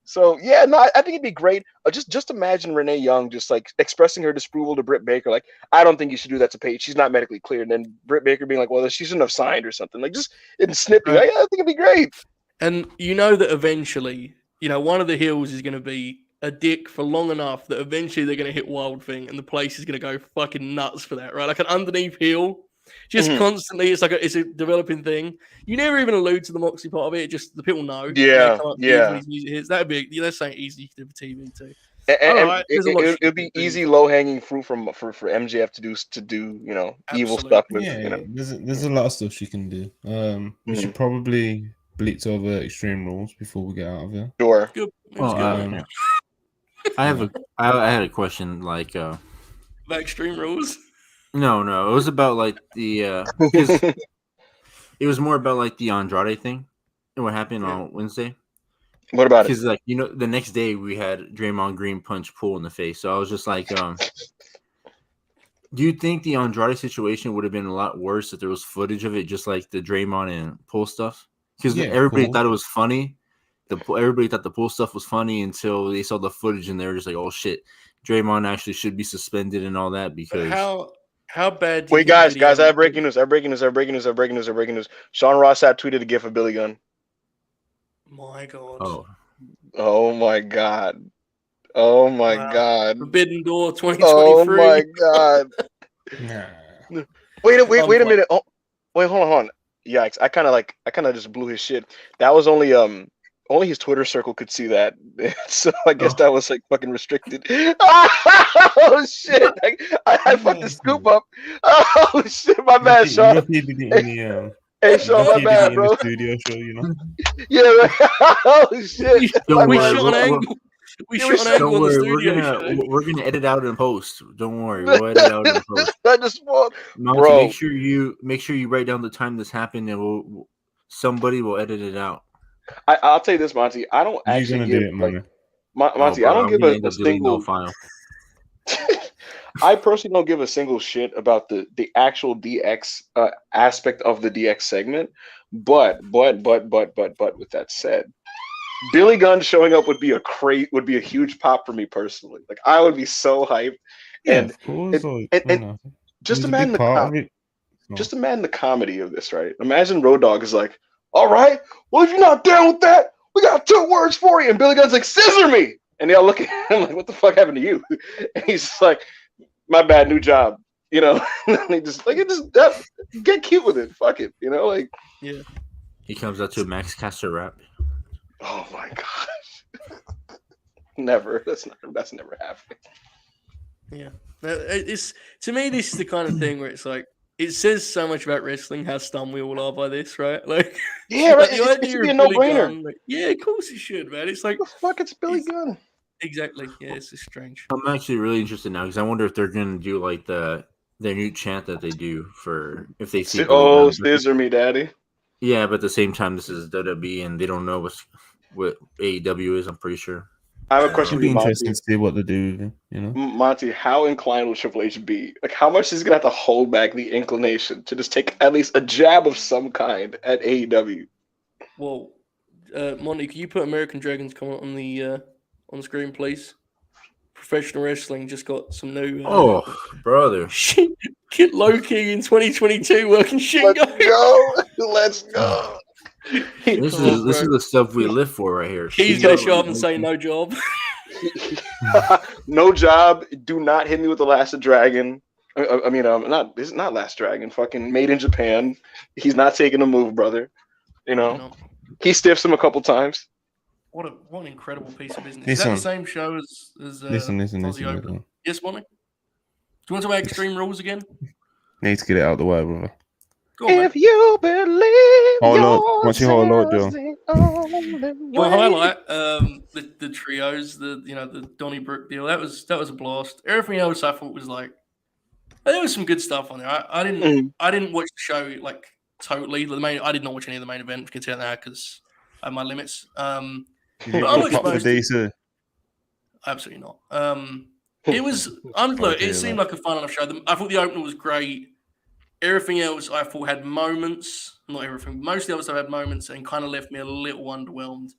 So yeah, no, I think it'd be great. Just imagine Renee Young just like expressing her disapproval to Britt Baker, like, I don't think you should do that to Paige. She's not medically cleared. And then Britt Baker being like, well, she shouldn't have signed or something. Like just in snippy. Right. I think it'd be great. And you know that eventually, one of the heels is going to be a dick for long enough that eventually they're going to hit Wild Thing and the place is going to go fucking nuts for that, right? Like an underneath heel. Just constantly, it's a developing thing. You never even allude to the Moxie part of it. Just the people know. Yeah. That'd be that's something easy to do for TV too. And it'd be easy, low hanging fruit for MJF to do evil stuff with. There's a lot of stuff she can do. We should probably blitz over Extreme Rules before we get out of here. Sure. Good. I had a question like about Extreme Rules. No, it was about like the it was more about like the Andrade thing and what happened on Wednesday. What about it? Because like the next day we had Draymond Green punch Poole in the face, so I was just like, do you think the Andrade situation would have been a lot worse if there was footage of it, just like the Draymond and Poole stuff? Because everybody thought it was funny. Everybody thought the Poole stuff was funny until they saw the footage and they were just like, oh shit, Draymond actually should be suspended and all that because. How bad? Wait, guys! I have breaking news. Sean Ross Sapp tweeted a gif of Billy Gunn. My God! Oh my God! Oh my God! Forbidden Door 2023. Oh my God! Wait a minute! Oh, wait, hold on. Yikes! I kind of just blew his shit. That was only his Twitter circle could see that, so I guess that was like fucking restricted. Oh shit! I fucked the scoop up. Oh shit! My bad, Sean. Hey, Sean, my bad, bro. Studio show, Yeah. Right. Oh shit! We shot an angle. We shot an angle in the studio. We're gonna edit out in post. Don't worry, we'll edit out in post. I just want, bro. Make sure you write down the time this happened, and somebody will edit it out. I'll tell you this, Monty. I don't actually give Monty. I don't give a single file. I personally don't give a single shit about the actual DX aspect of the DX segment. But with that said, Billy Gunn showing up would be a huge pop for me personally. Like I would be so hyped. And just imagine the comedy of this, right? Imagine Road Dogg is like, all right, well, if you're not down with that, we got 2 words for you. And Billy Gunn's like, scissor me. And they all look at him like, what the fuck happened to you? And he's like, my bad, new job. And they just get cute with it. Fuck it. Yeah. He comes out to a Max Caster rap. Oh my gosh. Never. That's never happening. Yeah. It's to me, this is the kind of thing where it's like, it says so much about wrestling how stunned we all are by this, right? Like, Yeah, right. Like, It should be a no-brainer. Like, yeah, of course it should, man. It's like, what the fuck? It's Billy Gunn. Exactly. Yeah, it's just strange. I'm actually really interested now because I wonder if they're going to do like their new chant that they do for if they see. Oh, scissor me, daddy. Yeah, but at the same time, this is WWE and they don't know what AEW is. I'm pretty sure. I have a question. It'd be interesting to see what they do. You know, Monty, how inclined will Triple H be? Like, how much is he gonna have to hold back the inclination to just take at least a jab of some kind at AEW? Well, Monty, can you put American Dragons comment on the screen, please? Professional wrestling just got some new. Brother! Kid Loki in 2022 working Shingo. Let's go. This is the stuff we live for right here. He's gonna show up and say no job. No job. Do not hit me with the Last Dragon. I mean, this is not Last Dragon. Fucking made in Japan. He's not taking a move, brother. You know, he stiffs him a couple times. What an incredible piece of business. Is that the same show as listen. Yes, Monty? Do you want to talk about Extreme Rules again? Need to get it out of the way, brother. If you believe what's your highlight, Joe? My highlight, the trios, the Donnybrook deal. That was a blast. Everything else I thought was like, there was some good stuff on there. I didn't watch the show like totally. I did not watch any of the main event. Consider that because I have my limits. But I watched most. Absolutely not. It was. Look, it seemed like a fun enough show. I thought the opener was great. Everything else I thought had moments. Not everything. Most of the other stuff had moments and kind of left me a little underwhelmed.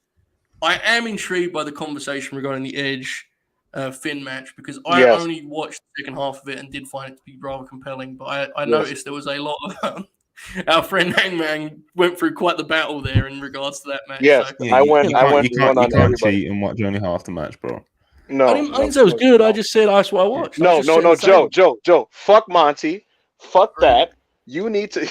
I am intrigued by the conversation regarding the Edge Finn match because I only watched the second half of it and did find it to be rather compelling. But I noticed there was a lot of our friend Hangman went through quite the battle there in regards to that match. Yes, so, you can't cheat and watch only half the match, bro. No, I didn't say it was good. I just said that's what I watched. No, Joe. Fuck Monty. Fuck that. You need to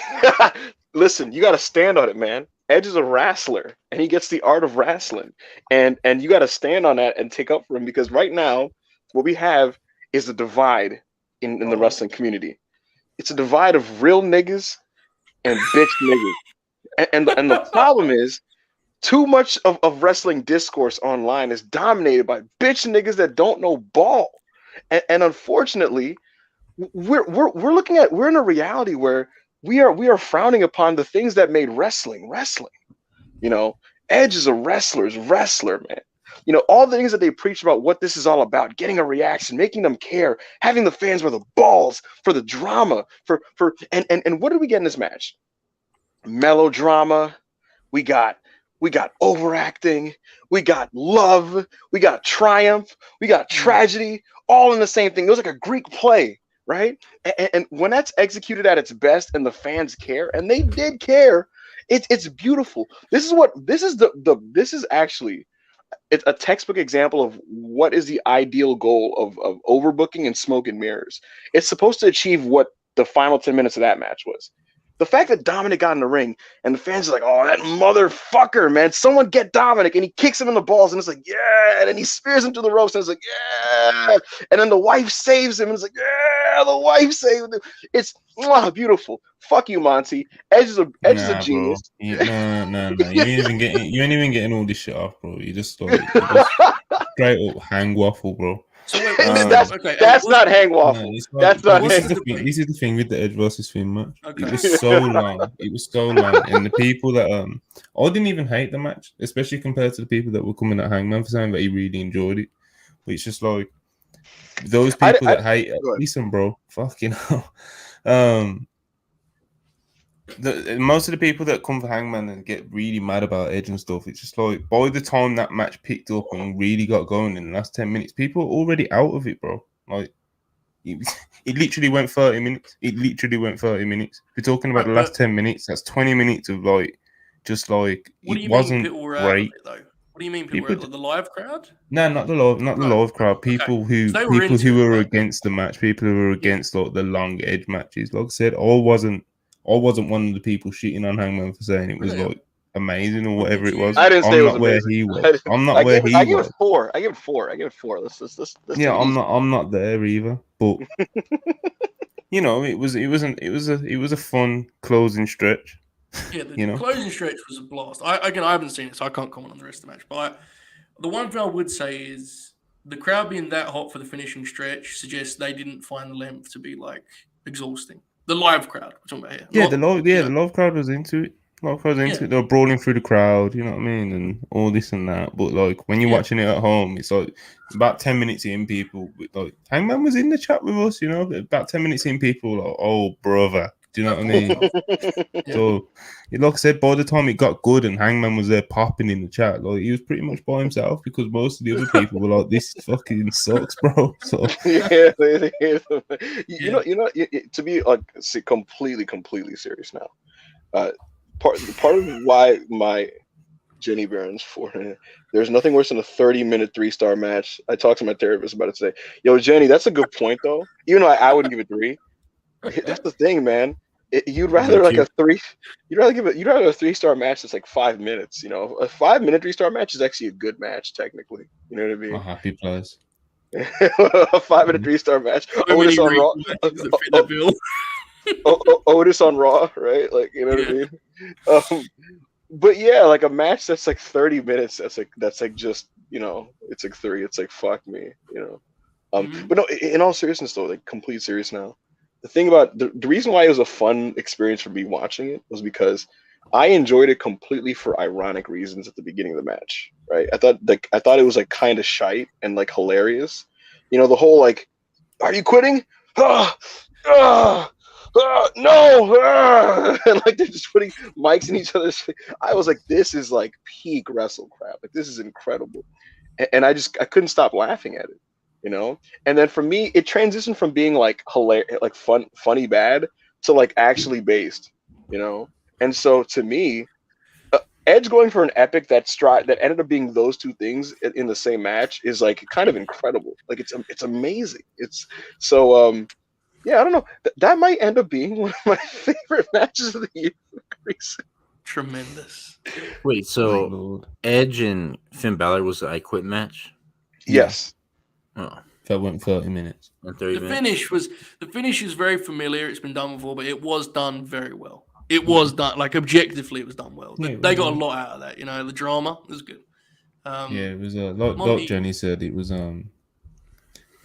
listen. You got to stand on it, man. Edge is a wrestler, and he gets the art of wrestling, and you got to stand on that and take up for him because right now, what we have is a divide in the wrestling community. It's a divide of real niggas and bitch niggas, and the problem is too much of wrestling discourse online is dominated by bitch niggas that don't know ball, and unfortunately. We're in a reality where we are frowning upon the things that made wrestling. You know, Edge is a wrestler, man. You know, all the things that they preach about what this is all about, getting a reaction, making them care, having the fans wear the balls for the drama, and what did we get in this match? Melodrama. We got overacting, we got love, we got triumph, we got tragedy, all in the same thing. It was like a Greek play. Right, and when that's executed at its best, and the fans care, and they did care, it's beautiful. This is actually it's a textbook example of what is the ideal goal of overbooking and smoke and mirrors. It's supposed to achieve what the final 10 minutes of that match was. The fact that Dominic got in the ring and the fans are like, "Oh, that motherfucker, man! Someone get Dominic!" and he kicks him in the balls, and it's like, "Yeah!" and then he spears him to the ropes, and it's like, "Yeah!" and then the wife saves him, and it's like, "Yeah!" the wife saved him. It's beautiful. Fuck you, Monty. Edge is a genius. No. You ain't even getting all this shit off, bro. You just straight up hang waffle, bro. So that's not hang waffle. No, that's not. This is the thing with the Edge versus Finn match. Okay. It was so long. And the people that I didn't even hate the match, especially compared to the people that were coming at Hangman for saying that he really enjoyed it. But it's just like those people that hate it. Listen, bro, fucking hell. Most of the people that come for Hangman and get really mad about Edge and stuff, it's just like by the time that match picked up and really got going in the last 10 minutes, people are already out of it, bro. Like it literally went 30 minutes. We're talking about the last 10 minutes. That's 20 minutes of like just like it wasn't great. What do you mean people were the live crowd? No, not the live crowd. People who were against the match, people who were against like the long Edge matches. Like I said, I wasn't one of the people shitting on Hangman for saying it was like amazing or whatever it was. I didn't say it was where he was. I'm not where he was. I give it 4. I give it 4. Let's yeah, I'm not there either. But you know, it was a fun closing stretch. Yeah, the closing stretch was a blast. I haven't seen it, so I can't comment on the rest of the match. But the one thing I would say is the crowd being that hot for the finishing stretch suggests they didn't find the length to be like exhausting. The live crowd, we're talking about here. The live crowd was into it. They were brawling through the crowd, you know what I mean, and all this and that. But like when you're watching it at home, it's like about 10 minutes in, people like Hangman was in the chat with us, you know. About 10 minutes in, people like, oh brother, do you know what I mean? So, like I said, by the time it got good and Hangman was there popping in the chat, like he was pretty much by himself because most of the other people were like, "This fucking sucks, bro." So to be like completely serious now. Part of why my Jenny Barons for there's nothing worse than a 30-minute 3-star match. I talked to my therapist about it today. Yo, Jenny, that's a good point though. Even though I wouldn't give it 3. That's the thing, man. You'd rather like a 3-star match that's like 5 minutes. You know, a 5-minute 3-star match is actually a good match technically. You know what I mean? A happy place. A 5-minute 3-star match. Otis on Raw. Otis on Raw, right? Like, you know what I mean? But yeah, like a match that's like 30 minutes. That's like just, you know, it's like 3. It's like fuck me, you know. But no, in all seriousness though, like complete serious now. The thing about the reason why it was a fun experience for me watching it was because I enjoyed it completely for ironic reasons at the beginning of the match, right? I thought it was like kind of shite and like hilarious, you know, the whole like, are you quitting? No, and like they're just putting mics in each other's face. I was like, this is like peak wrestle crap. Like this is incredible, and I couldn't stop laughing at it. You know, and then for me, it transitioned from being like hilarious, like funny bad to like actually based, you know. And so to me, Edge going for an epic that ended up being those two things in the same match is like kind of incredible. Like it's amazing. It's so yeah, I don't know. That might end up being one of my favorite matches of the year. Tremendous. Wait, so Edge and Finn Balor was the I Quit match? Yes. Oh, that went 30 minutes. The finish is very familiar. It's been done before, but it was done very well. It was done like objectively, it was done well. They got a lot out of that. You know, the drama was good. It was like Jenny said, it was you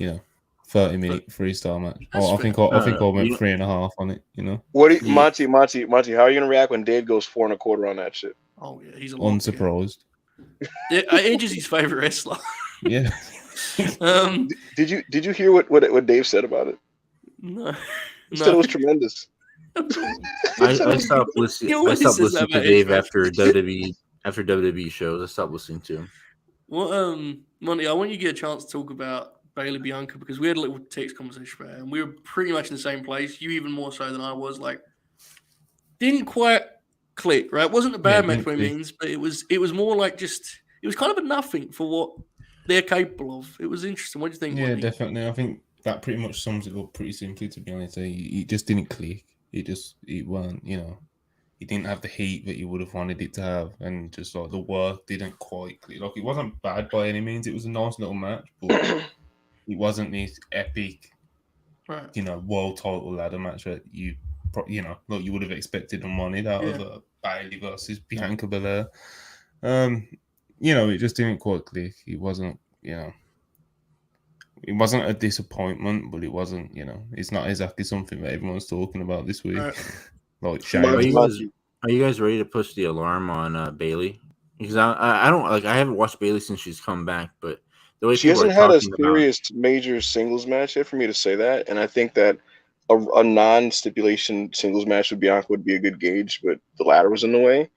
know, 30-minute 3-star match. I think I went 3.5 on it. You know, Monty? How are you gonna react when Dave goes 4.25 on that shit? Oh yeah, he's unsurprised. Edge is his favorite wrestler. Yeah. Did you hear what Dave said about it? No. He said it was tremendous. I stopped listening to Dave after WWE shows. I stopped listening to him. Well, Monty, I want you to get a chance to talk about Bayley Bianca because we had a little text conversation about it, and we were pretty much in the same place. You even more so than I was. Like, didn't quite click. Right, it wasn't a bad match by means, but it was more like just it was kind of a nothing for what they're capable of. It was interesting. What do you think? Yeah, Monty? definitely. I think that pretty much sums it up pretty simply. To be honest, it just didn't click. It wasn't. You know, it didn't have the heat that you would have wanted it to have, and just like the work didn't quite click. Like it wasn't bad by any means. It was a nice little match, but it wasn't this epic, you know, world title ladder match that you know, like you would have expected and wanted out of a Bayley versus Bianca Belair. You know, it just didn't quite click. It wasn't, you know, it wasn't a disappointment, but it wasn't, you know, it's not exactly something that everyone's talking about this week. Like, are you guys ready to push the alarm on Bayley? Because I don't like I haven't watched Bayley since she's come back, but the way she hasn't had a serious major singles match yet for me to say that, and I think that a non-stipulation singles match with Bianca would be a good gauge, but the ladder was in the way.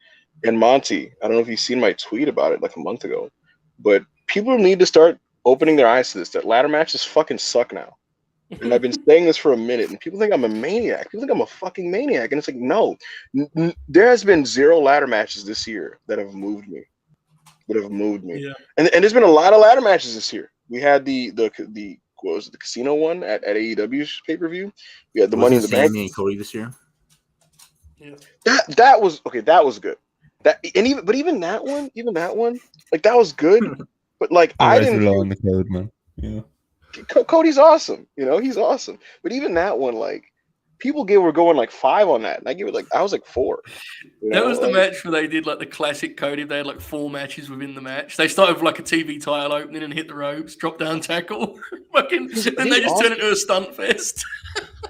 And Monty, I don't know if you've seen my tweet about it like a month ago, but people need to start opening their eyes to this. That ladder matches fucking suck now. And I've been saying this for a minute, and people think I'm a maniac. People think I'm a fucking maniac. And it's like, no. There has been 0 ladder matches this year that have moved me. Yeah. And there's been a lot of ladder matches this year. We had the what was it, the casino one at AEW's pay-per-view. We had the Money in the Bank. And Cody this year. Yeah. That was okay. That was good. Even that one, like that was good. But like I didn't rely on the code, man. Yeah. Cody's awesome. You know, he's awesome. But even that one, like people were going like 5 on that, and I was like 4. That was the match where they did like the classic Cody. They had like 4 matches within the match. They started with like a TV title opening and hit the ropes, drop down tackle, then they just turn it into a stunt fest.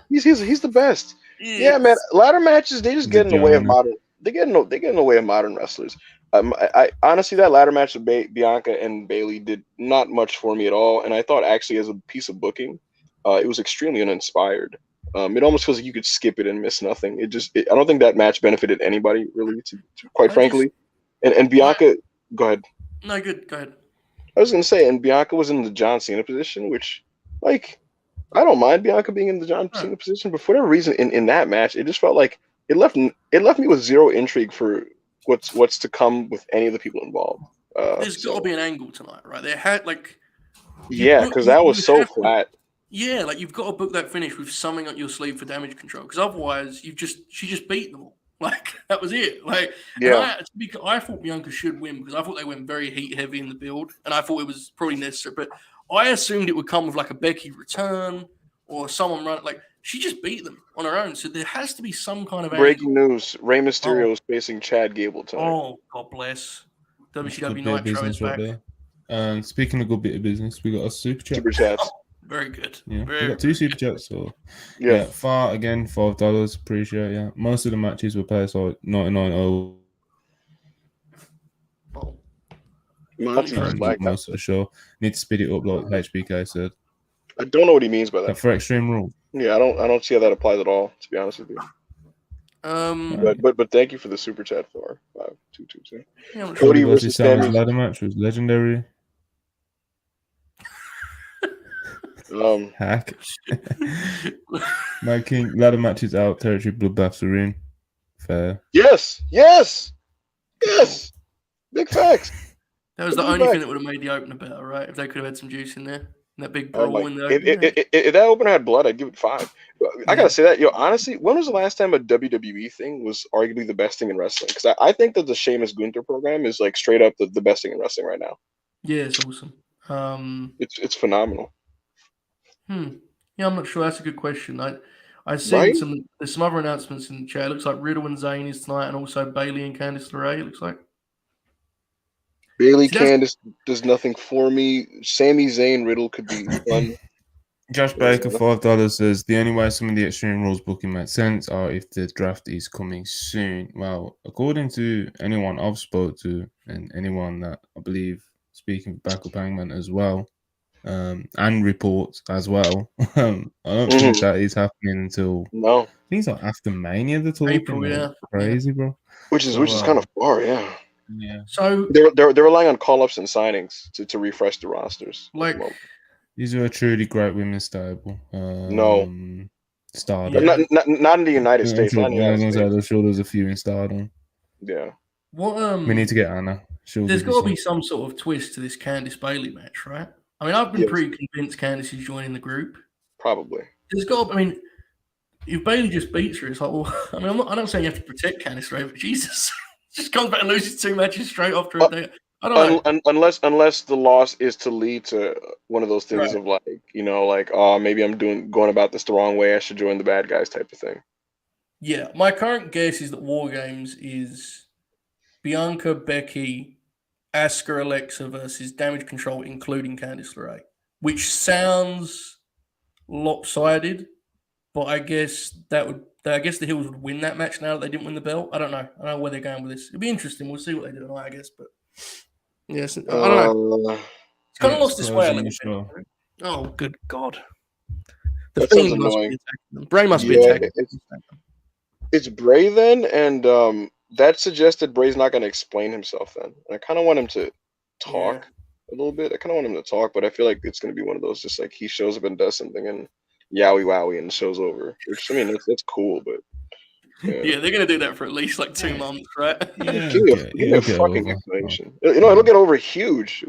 He's the best. Yes. Yeah, man. Ladder matches, they just get in the way of modern. They get in the way of modern wrestlers. I honestly, that ladder match with Bianca and Bayley did not much for me at all, and I thought actually as a piece of booking, it was extremely uninspired. It almost feels like you could skip it and miss nothing. I don't think that match benefited anybody really, quite frankly. And Bianca, go ahead. No, good. Go ahead. I was gonna say, and Bianca was in the John Cena position, which, like, I don't mind Bianca being in the John Cena position, but for whatever reason, in that match, it just felt like it left me with zero intrigue for what's to come with any of the people involved. There's got to be an angle tonight, right? They had because that was so flat. Yeah, like you've got to book that finish with something up your sleeve for damage control, because otherwise she just beat them all. Like that was it. Like I thought Bianca should win because I thought they went very heat heavy in the build, and I thought it was probably necessary. But I assumed it would come with like a Becky return or someone run. Like she just beat them on her own, so there has to be some kind of breaking news: Rey Mysterio is facing Chad Gable tonight. Oh, God bless. WCW Nitro is back. And speaking of good bit of business, we got a super chat. Super chats. Oh, very good. Yeah, we got 2 super chats. So yeah, far again, $5. Appreciate it. Yeah, most of the matches were played so 99.0. Most of the show need to speed it up, like HBK said. I don't know what he means by that. For Extreme Rules. Yeah, I don't see how that applies at all. To be honest with you. But thank you for the super chat for 5222. Yeah, Cody versus Sammy's ladder match was legendary. Hack. My King ladder matches out. Territory bloodbaths are in. Fair. Yes. Big facts. That was the only thing that would have made the opener better, right? If they could have had some juice in there. That big brawl in there. If that opener had blood, I'd give it 5. I gotta say that, honestly, when was the last time a WWE thing was arguably the best thing in wrestling? Because I think that the Sheamus Gunther program is like straight up the best thing in wrestling right now. Yeah, it's awesome. It's phenomenal. Yeah, I'm not sure. That's a good question. I seen there's some other announcements in the chat. It looks like Riddle and Zayn is tonight, and also Bayley and Candice LeRae. It looks like. Bayley Candice does nothing for me. Sami Zayn Riddle could be fun. Josh Baker, $5 says the only way some of the Extreme Rules booking makes sense are if the draft is coming soon. Well, according to anyone I've spoke to and anyone that I believe speaking for Backup Hangman as well, and reports as well, I don't think that is happening until I think it's like after Mania. The talking April, crazy, bro. Which is kind of far, yeah. Yeah. So they're relying on call-ups and signings to refresh the rosters. Like these are a truly great women's stable. Stardom. Not in the United States. I'm sure there's a few in Stardom. Yeah. What we need to get Anna. There's got to be some sort of twist to this Candice Bayley match, right? I mean, I've been pretty convinced Candice is joining the group. Probably. There's got. I mean, if Bayley just beats her, it's like, well, I mean, I'm not saying you have to protect Candice, right? But Jesus. Just comes back and loses 2 matches straight after a day. I don't know. Unless the loss is to lead to one of those things of like, maybe I'm going about this the wrong way. I should join the bad guys type of thing. Yeah, my current guess is that War Games is Bianca, Becky, Asuka, Alexa versus Damage Control, including Candice LeRae, which sounds lopsided, but I guess the Heels would win that match now that they didn't win the belt. I don't know. I don't know where they're going with this. It'll be interesting. We'll see what they do tonight, I guess. But yes, I don't know. It's kind of lost its way a little bit. Oh, good God! The Fiend must be attacking them. Bray must be attacking them. It's Bray then, and that suggests that Bray's not going to explain himself then. And I kind of want him to talk a little bit. I kind of want him to talk, but I feel like it's going to be one of those just like he shows up and does something and yowie wowie and the show's over. Which I mean, that's cool, but yeah, they're gonna do that for at least like 2 months, right? Give me a fucking explanation. It'll get over huge.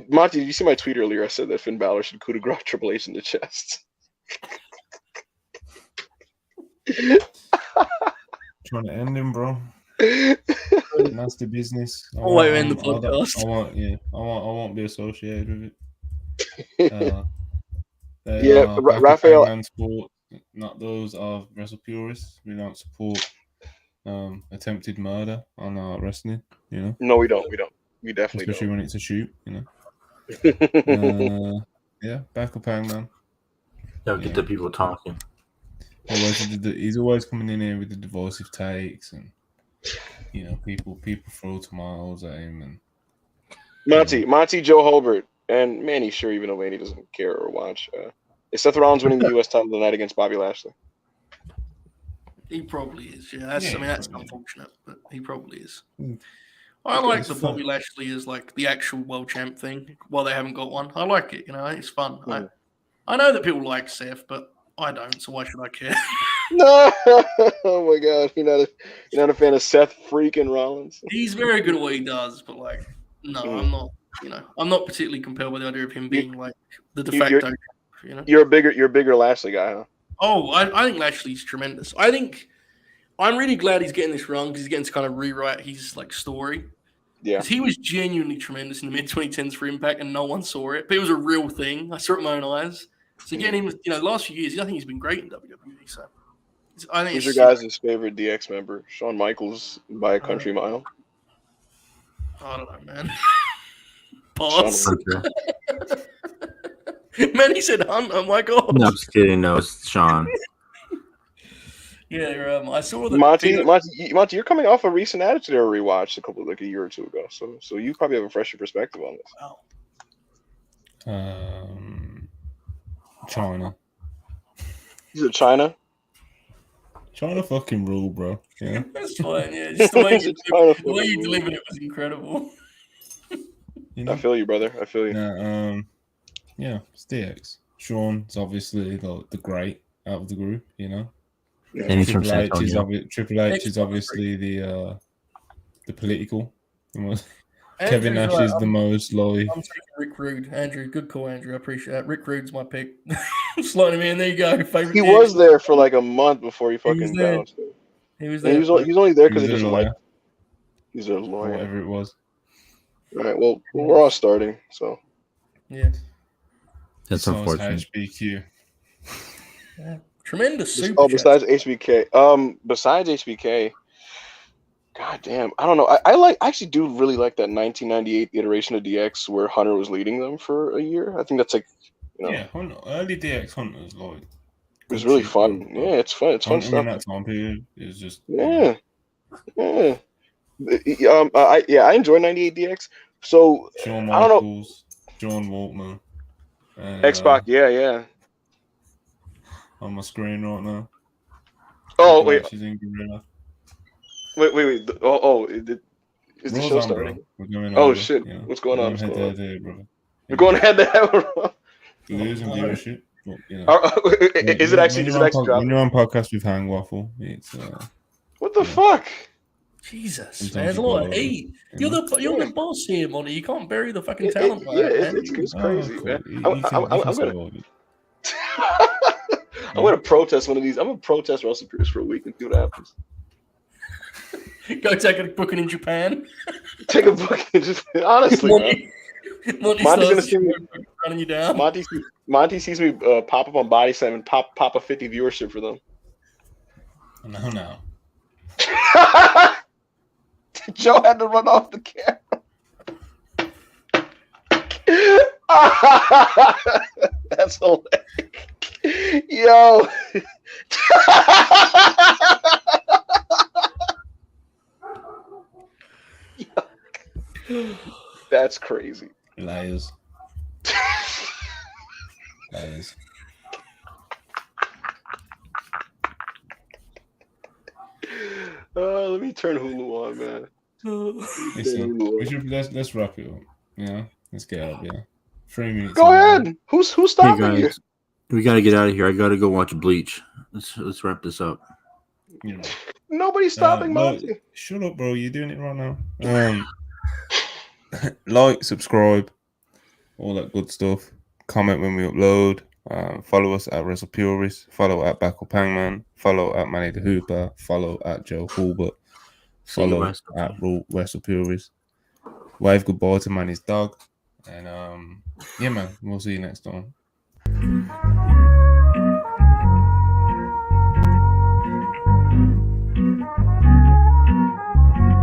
Monty, did you see my tweet earlier? I said that Finn Balor should coup de grace Triple H in the chest. Trying to end him, bro. Nasty business. I'll let you end the podcast. I won't be associated with it. Raphael. not those of wrestle purists. We don't support attempted murder on our wrestling. You know. No, we don't. We definitely Especially don't. when it's a shoot. You know. Yeah, back up, Hangman. That'll get the people talking. He's always coming in here with the divisive takes, and you know, people throw tomatoes at him, and Monty, Joe Holbert, and Manny. Sure, even though Manny doesn't care or watch, is Seth Rollins winning the U.S. title tonight against Bobby Lashley? He probably is. Yeah, that's unfortunate, but he probably is. Mm. I like the Bobby Lashley is like the actual world champ thing. While they haven't got one, I like it. You know, it's fun. I know that people like Seth, but I don't. So why should I care? No, oh my God, you're not a fan of Seth freaking Rollins. He's very good at what he does, but like, no, I'm not. You know, I'm not particularly compelled by the idea of him being like the de facto. You know, you're a bigger Lashley guy, huh? Oh, I think Lashley's tremendous. I'm really glad he's getting this wrong because he's getting to kind of rewrite his like story. Yeah, because he was genuinely tremendous in the mid-2010s for Impact, and no one saw it. But it was a real thing. I saw it with my own eyes. So getting him, you know, the last few years, I think he's been great in WWE. So I think. Who's your guys' favorite DX member? Shawn Michaels by a country mile. I don't know, man. Pause. Man, he said Hunt. Oh my God. No, I'm just kidding. No, it's Sean. Yeah, I saw the Monty, you're coming off a recent Attitude Era rewatch a year or two ago, so you probably have a fresher perspective on this. Wow. China. Is it China? China fucking rule, bro. Yeah, that's fine. Yeah, just the way you delivered it was incredible. You know? I feel you, brother. I feel you. Yeah, it's DX. Sean's obviously the great out of the group, you know. And he's from San Antonio. Triple H is obviously the political. Kevin Nash is the most loyal. I'm taking Rick Rude. Andrew, good call, Andrew. I appreciate that. Rick Rude's my pick. Slotting him in. There you go. Favorite. He was there for like a month before he fucking bounced. He was there. He was only there because he doesn't like. He's a lawyer. Whatever it was. All right. Well, we're all starting. So. Yeah. That's unfortunate. HBQ. Yeah. Tremendous. Besides HBK. God damn, I don't know. I actually do really like that 1998 iteration of DX where Hunter was leading them for a year. I think that's like, you know, Hunter, early DX Hunter was like. It was really fun. Yeah, it's fun. It's fun stuff. That time period is just. Yeah. I enjoy 98 DX. So Shawn Michaels, John Waltman, and, X-Pac. Yeah. On my screen right now. Oh wait. She's in Gorilla. Wait. Is the show starting? Oh shit! Yeah. What's going on? We're going head to head. Losing viewership. You know. Is it actually dropping? When you're on podcast with Hang Waffle, it's what the fuck? Jesus, man, there's a lot of hate. You're the boss here, Monty. You can't bury the fucking talent. It's crazy, man. I'm gonna protest one of these. I'm gonna protest Russell Pierce for a week and see what happens. Go take a booking in Japan. Take a booking, just honestly, man. Monty's gonna see me running you down. Monty sees me pop up on Body Slam and pop a 50 viewership for them. No. Joe had to run off the camera. That's hilarious. Yo. That's crazy. Liars. Let me turn Hulu on, man. Listen, let's wrap it up. Yeah, let's get out. Yeah, 3 minutes. Go ahead. Who's stopping you? We gotta get out of here. I gotta go watch Bleach. Let's wrap this up. You know. Nobody's stopping Monty. Shut up, bro. You're doing it right now. Like, subscribe, all that good stuff. Comment when we upload. Follow us at Wrestle Purist. Follow at Backup Hangman. Follow at Manny the Hooper. Follow at Joe Hulbert. Follow at Wrestle Purist. Wave goodbye to Manny's dog. And yeah, man, we'll see you next time.